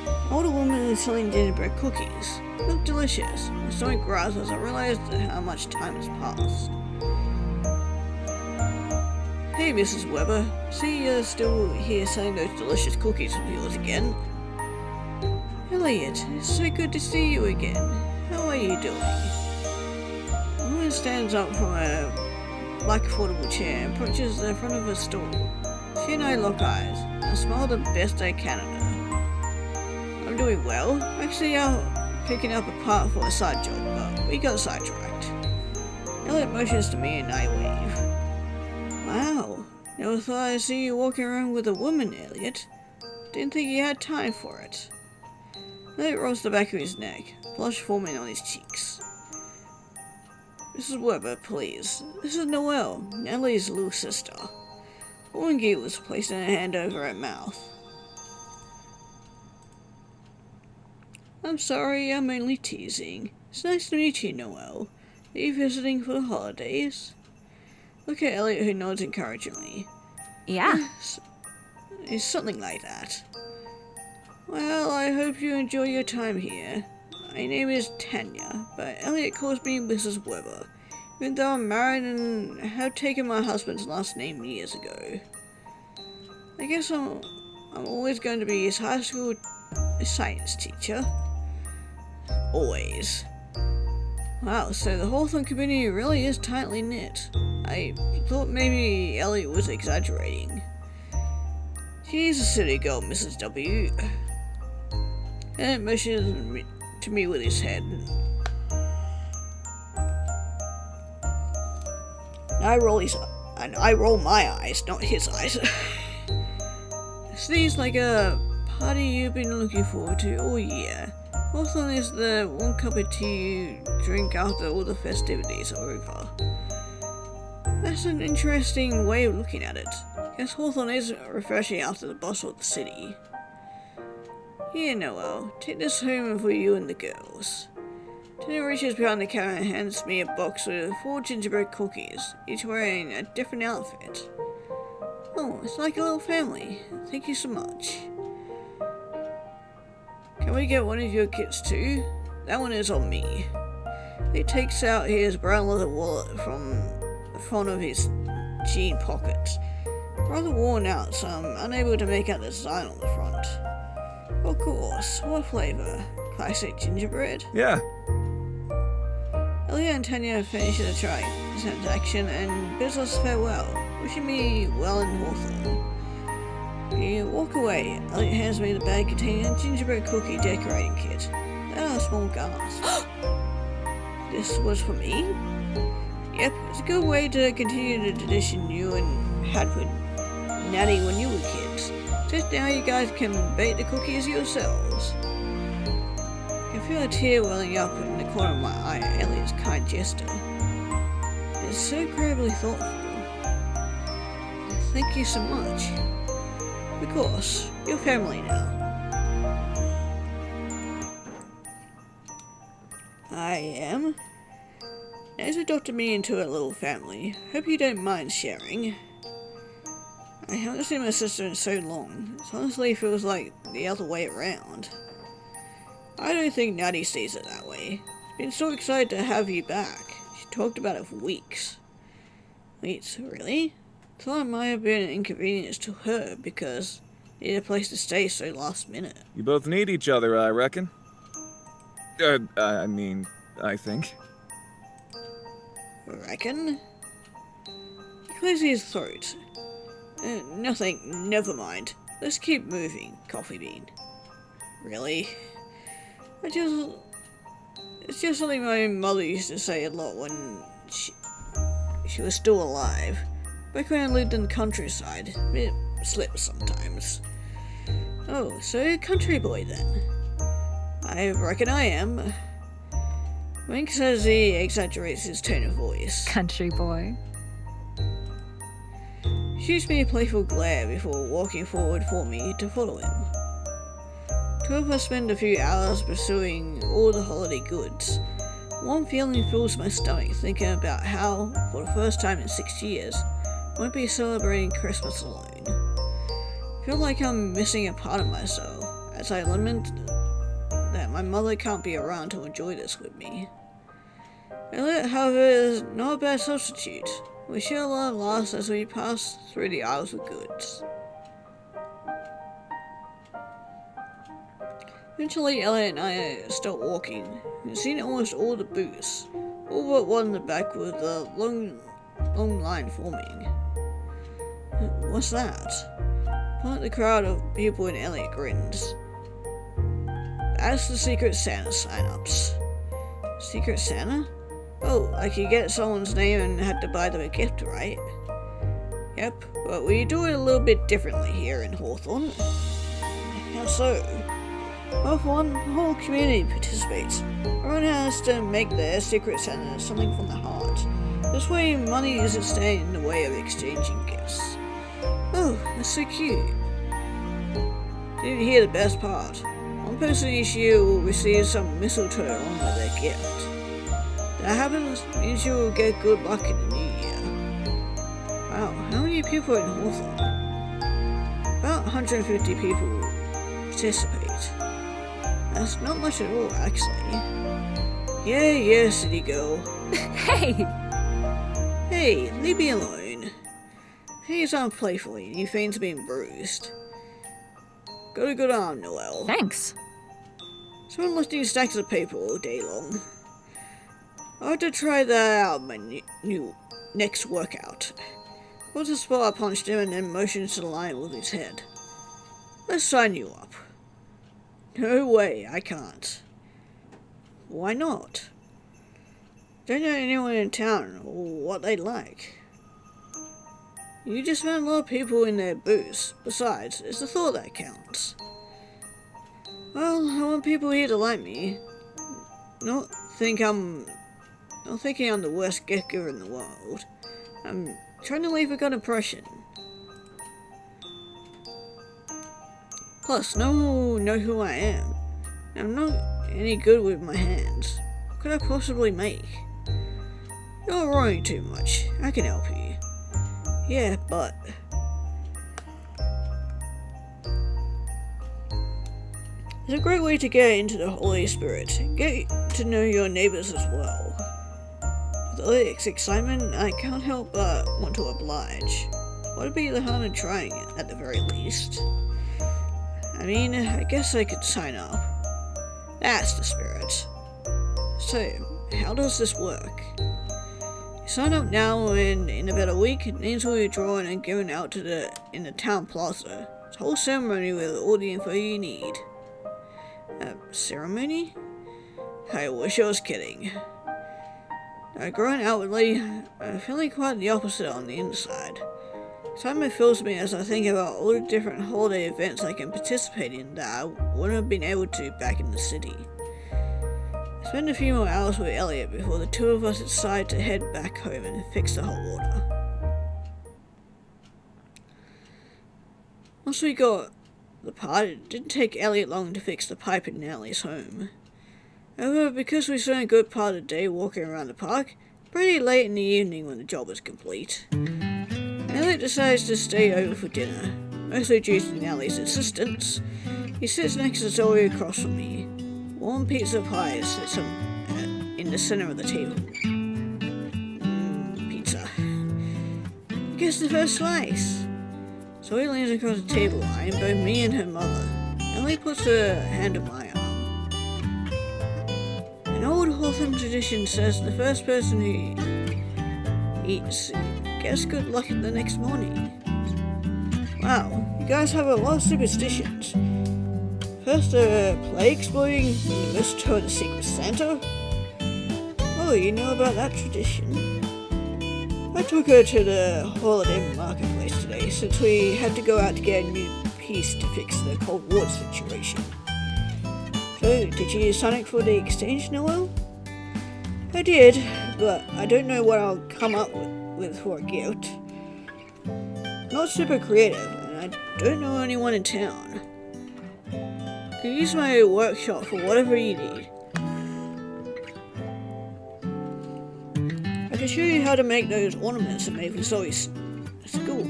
An older woman is selling gingerbread cookies. They look delicious. My stomach growls as I realize how much time has passed. Hey, Mrs. Weber. See you're still here selling those delicious cookies of yours again. Elliot, it's so good to see you again. How are you doing? The woman stands up from her black affordable chair and approaches the front of her stall. She and I lock eyes, and I smile the best I can at her. I'm doing well. Actually out picking up a part for a side job, but we got sidetracked. Elliot motions to me and I wave. Wow, never thought I'd see you walking around with a woman, Elliot. Didn't think you had time for it. Elliot rolls the back of his neck, blush forming on his cheeks. Mrs. Weber, please. This is Noelle, Natalie's little sister. Woman giggles, placing her hand over her mouth. I'm sorry, I'm only teasing. It's nice to meet you, Noelle. Are you visiting for the holidays? Look at Elliot, who nods encouragingly. Yeah. It's something like that. Well, I hope you enjoy your time here. My name is Tanya, but Elliot calls me Mrs. Weber, even though I'm married and have taken my husband's last name years ago. I guess I'm always going to be his high school science teacher. Always. Wow, so the Hawthorne community really is tightly knit. I thought maybe Elliot was exaggerating. She's a city girl, Mrs. W. And motions to me with his head. I roll my eyes, not his eyes. Seems like a party you've been looking forward to all year. Hawthorne is the one cup of tea you drink after all the festivities are over. That's an interesting way of looking at it. Guess Hawthorne is refreshing after the bustle of the city. Here, Noelle, take this home for you and the girls. Tanya reaches behind the counter and hands me a box with 4 gingerbread cookies, each wearing a different outfit. Oh, it's like a little family. Thank you so much. Can we get one of your kits too? That one is on me. He takes out his brown leather wallet from the front of his jean pocket. Rather worn out, so I'm unable to make out the design on the front. Of course, what flavour? Classic gingerbread? Yeah. Elliot and Tanya finish the transaction and bids us farewell, wishing me well in Hawthorne. We walk away. Elliot hands me the bag containing a gingerbread cookie decorating kit. Then a small gasp. This was for me? Yep, it's a good way to continue the tradition you and had with Natty when you were kids. Just now you guys can bake the cookies yourselves. I can feel a tear welling up in the corner of my eye at Elliot's kind gesture. It's so incredibly thoughtful. Thank you so much. Of course, you're family now. I am. Na's adopted me into a little family. Hope you don't mind sharing. I haven't seen my sister in so long. It honestly feels like the other way around. I don't think Natty sees it that way. She's been so excited to have you back. She talked about it for weeks. Wait, really? Thought it might have been an inconvenience to her because they needed a place to stay so last minute. You both need each other, I reckon. I think. Reckon? He clears his throat. Nothing, never mind. Let's keep moving, Coffee Bean. Really? It's just something my mother used to say a lot when she was still alive. Back when I lived in the countryside. It slips sometimes. Oh, so you're a country boy then? I reckon I am. Wink says he exaggerates his tone of voice. Country boy. Shoots me a playful glare before walking forward for me to follow him. Two of us spend a few hours pursuing all the holiday goods. One feeling fills my stomach thinking about how, for the first time in 6 years, I won't be celebrating Christmas alone. I feel like I'm missing a part of myself, as I lament that my mother can't be around to enjoy this with me. Elliot, however, is not a bad substitute. We share a lot of laughs as we pass through the aisles of goods. Eventually, Elliot and I start walking. We've seen almost all the booths, all but one in the back with a long long line forming. What's that? Part of the crowd of people in Elliot grins. That's the Secret Santa sign-ups. Secret Santa? Oh, like you get someone's name and had to buy them a gift, right? Yep, but we do it a little bit differently here in Hawthorne. How so? Well, for one, the whole community participates. Everyone has to make their Secret Santa something from the heart. This way, money isn't standing in the way of exchanging gifts. Oh, that's so cute. Didn't hear the best part. One person each year will receive some mistletoe along with their gift. That happens means you will get good luck in the new year. Wow, how many people in Hawthorne? About 150 people participate. That's not much at all, actually. Yeah, city girl. Hey! Hey, leave me alone. He's on playfully and he feigns being bruised. Got a good arm, Noel. Thanks. Someone lifting stacks of paper all day long. I have to try that out in my new next workout. Once a spot, I punched him and then motioned to the line with his head. Let's sign you up. No way, I can't. Why not? Don't know anyone in town or what they like. You just met a lot of people in their booths. Besides, it's the thought that counts. Well, I want people here to like me. Not thinking I'm the worst gift giver in the world. I'm trying to leave a good impression. Plus, no one will know who I am. I'm not any good with my hands. What could I possibly make? You're worrying too much. I can help you. Yeah, but... It's a great way to get into the Holy Spirit. Get to know your neighbors as well. With all the excitement, I can't help but want to oblige. What would be the harm in trying it, at the very least? I mean, I guess I could sign up. That's the spirit. So, how does this work? You sign up now, and in about a week, names will be drawn and given out in the town plaza. It's a whole ceremony with all the info you need. Ceremony? I wish I was kidding. Growing outwardly, I'm feeling quite the opposite on the inside. Excitement fills me as I think about all the different holiday events I can participate in that I wouldn't have been able to back in the city. I spend a few more hours with Elliot before the two of us decide to head back home and fix the hot water. Once we got the part, it didn't take Elliot long to fix the pipe in Nellie's home. However, because we spent a good part of the day walking around the park, pretty late in the evening when the job was complete, Elliot decides to stay over for dinner, mostly due to Nellie's insistence. He sits next to Zoe across from me. Warm pizza pie sits in the center of the table. Pizza. Guess the first slice. Zoe leans across the table, eyeing both me and her mother. Ellie puts her hand on my arm. An old Hawthorne tradition says the first person who eats gets good luck the next morning. Wow, you guys have a lot of superstitions. First, plague exploding when the mistletoe and the Secret Santa? Oh, you know about that tradition? I took her to the holiday marketplace today since we had to go out to get a new piece to fix the Cold War situation. So, did you sign up for the exchange, Noel? I did, but I don't know what I'll come up with for a gift. Not super creative, and I don't know anyone in town. You can use my workshop for whatever you need. I can show you how to make those ornaments I made for Zoe's school.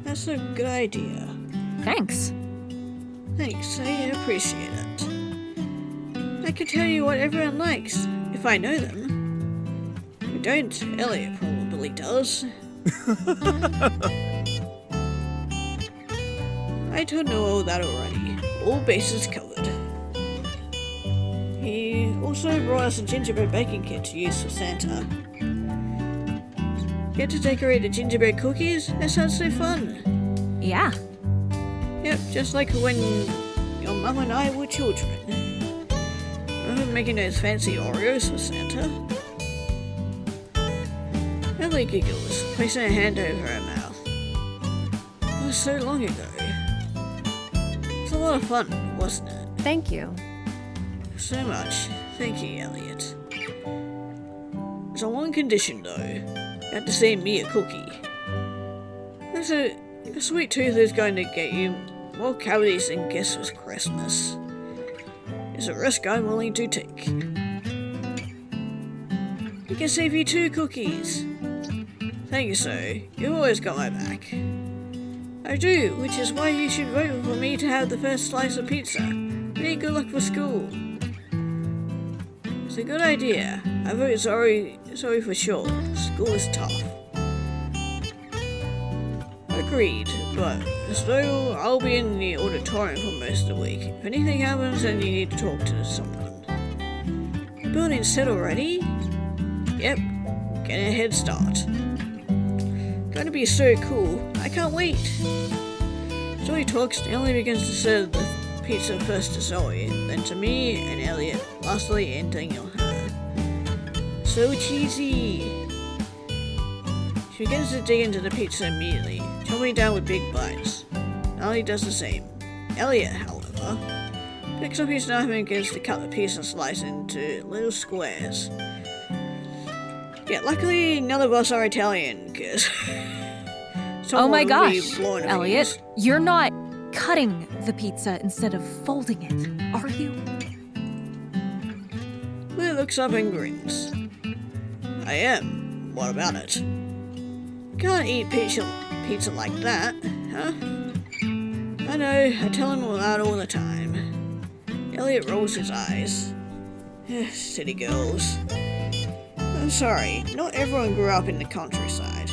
That's a good idea. Thanks. Thanks, I appreciate it. I can tell you what everyone likes, if I know them. If you don't, Elliot probably does. I told Noel that already. All bases covered. He also brought us a gingerbread baking kit to use for Santa. Get to decorate the gingerbread cookies? That sounds so fun. Yeah. Yep, just like when your mum and I were children. Remember making those fancy Oreos for Santa? Ellie giggles, placing her hand over her mouth. It was so long ago. It was a lot of fun, wasn't it? Thank you. So much. Thank you, Elliot. There's on one condition, though. You have to send me a cookie. There's a sweet tooth is going to get you more cavities than guess was Christmas. It's a risk I'm willing to take. I can save you 2 cookies. Thank you, sir. You've always got my back. I do, which is why you should vote for me to have the first slice of pizza. Really good luck for school. It's a good idea. I vote sorry for sure. School is tough. Agreed, but so I'll be in the auditorium for most of the week. If anything happens, then you need to talk to someone. Building set already? Yep, getting a head start. Gonna be so cool. I can't wait. Zoe talks, Ellie begins to serve the pizza first to Zoe, then to me and Elliot, lastly ending on her. So cheesy. She begins to dig into the pizza immediately, chomping down with big bites. Ellie does the same. Elliot, however, picks up his knife and begins to cut the pizza slice into little squares. Yeah, luckily none of us are Italian, because Oh my gosh, Elliot, you're not cutting the pizza instead of folding it, are you? Will looks up and grins. I am. What about it? Can't eat pizza like that, huh? I know, I tell him all that all the time. Elliot rolls his eyes. City girls. I'm sorry, not everyone grew up in the countryside.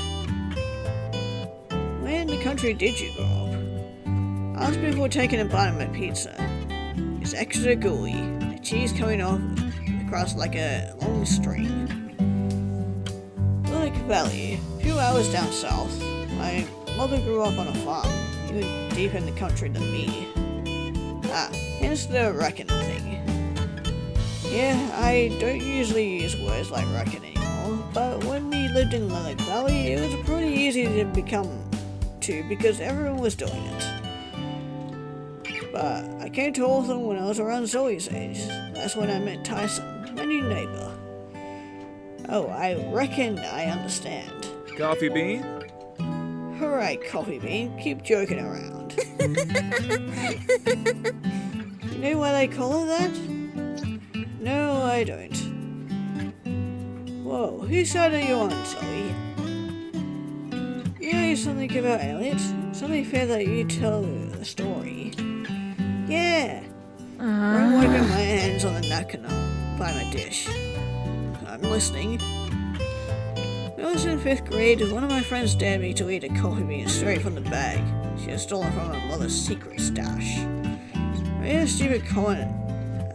Where in the country did you grow up? Ask before taking a bite of my pizza. It's extra gooey, the cheese coming off across like a long string. Lake Valley, a few hours down south. My mother grew up on a farm, even deeper in the country than me. Hence the reckon thing. Yeah, I don't usually use words like reckon anymore, but when we lived in Lake Valley, it was pretty easy to become to because everyone was doing it. But I came to Hawthorne when I was around Zoe's age. That's when I met Tyson, my new neighbor. Oh, I reckon I understand. Coffee bean? Alright, Coffee Bean, keep joking around. You know why they call her that? No, I don't. Whoa, whose side are you on, Zoe? You know something about Elliot? Something fair that you tell the story. Yeah. I'm wiping my hands on the napkin by my dish. I'm listening. When I was in 5th grade, one of my friends dared me to eat a coffee bean straight from the bag she had stolen from her mother's secret stash. I made a stupid comment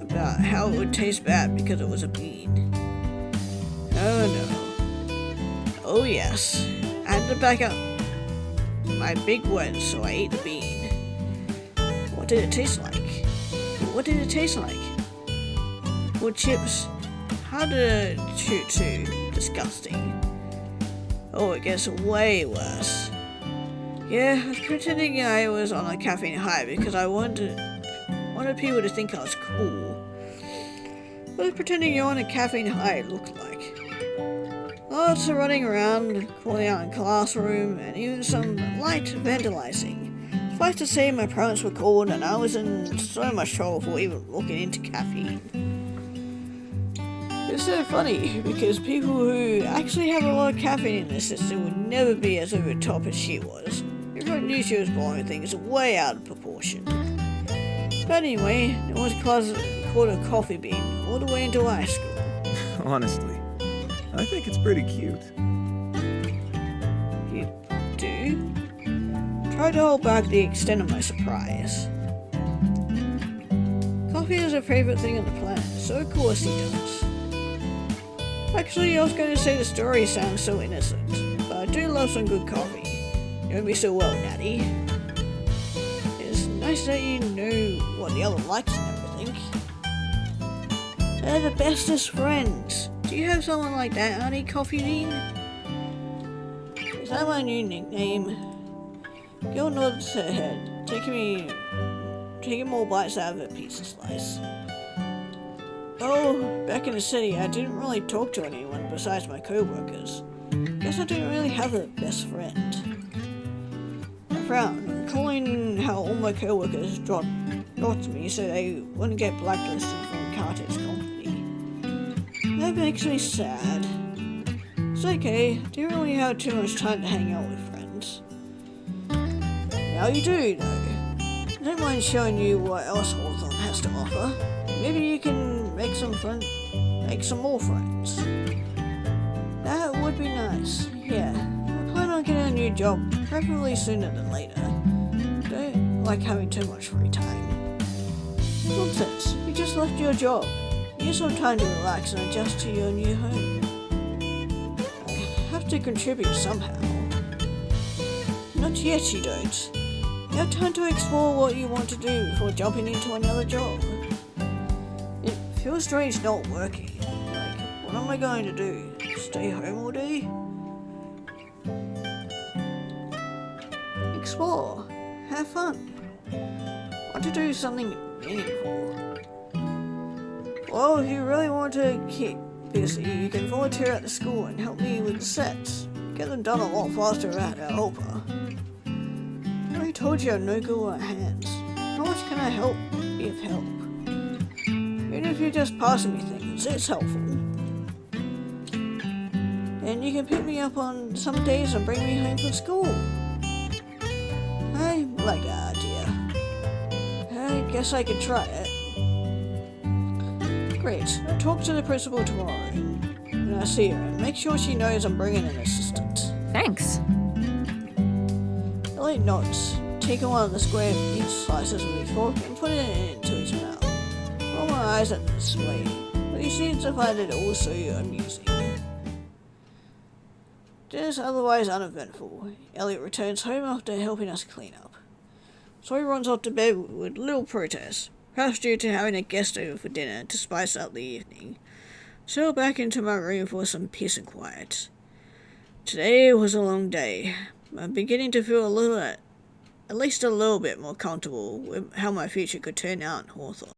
about how it would taste bad because it was a bean. Oh no. Oh yes. I had to back up my big words, so I ate the bean. What did it taste like? What did it taste like? Wood chips. How did it shoot to? Disgusting. Oh, it gets way worse. Yeah, I was pretending I was on a caffeine high because I wanted people to think I was cool. What does pretending you're on a caffeine high look like? Lots of running around, calling out in classroom, and even some light vandalizing. Suffice to say, my parents were called and I was in so much trouble for even looking into caffeine. It's so funny, because people who actually have a lot of caffeine in their system would never be as over the top as she was. Everyone knew she was blowing things way out of proportion. But anyway, it was called a coffee bean all the way into high school. Honestly, I think it's pretty cute. You do? Try to hold back the extent of my surprise. Coffee is her favorite thing on the planet, so of course he does. Actually, I was going to say the story sounds so innocent, but do love some good coffee. You know me so well, Natty. It's nice that you know what the other likes and everything. They're the bestest friends. Do you have someone like that, Auntie Coffee Bean? Is that my new nickname? Gil nods her head, taking more bites out of her pizza slice. Oh, back in the city, I didn't really talk to anyone besides my co-workers. Guess I didn't really have a best friend. I frowned, recalling how all my co-workers dropped me so they wouldn't get blacklisted from Carter's company. That makes me sad. It's okay, I don't really have too much time to hang out with friends. Now you do, though. I don't mind showing you what else Hawthorne has to offer. Maybe you can make some more friends. That would be nice. Yeah, I plan on getting a new job, preferably sooner than later. Don't like having too much free time. Nonsense, you just left your job. You need some time to relax and adjust to your new home. I have to contribute somehow. Not yet, you don't. You have time to explore what you want to do before jumping into another job. It feels strange not working. Like, what am I going to do? Stay home all day? Explore. Have fun. Want to do something meaningful. Well, if you really want to keep busy, you can volunteer at the school and help me with the sets. Get them done a lot faster at a helper. I already told you I'm no good at hands. How much can I help? Be of help. Even if you're just passing me things, it's helpful. And you can pick me up on some days and bring me home from school. I like that idea. I guess I could try it. Great. I'll talk to the principal tomorrow when I see her and make sure she knows I'm bringing an assistant. Thanks. Elliot nods, taking one of the square pizza slices with his fork and putting it into his mouth. Roll my eyes at the display, but he seems to find it also amusing. Dinner's otherwise uneventful. Elliot returns home after helping us clean up. So he runs off to bed with little protest, perhaps due to having a guest over for dinner to spice up the evening. Settle back into my room for some peace and quiet. Today was a long day. I'm beginning to feel at least a little bit more comfortable with how my future could turn out in Hawthorne.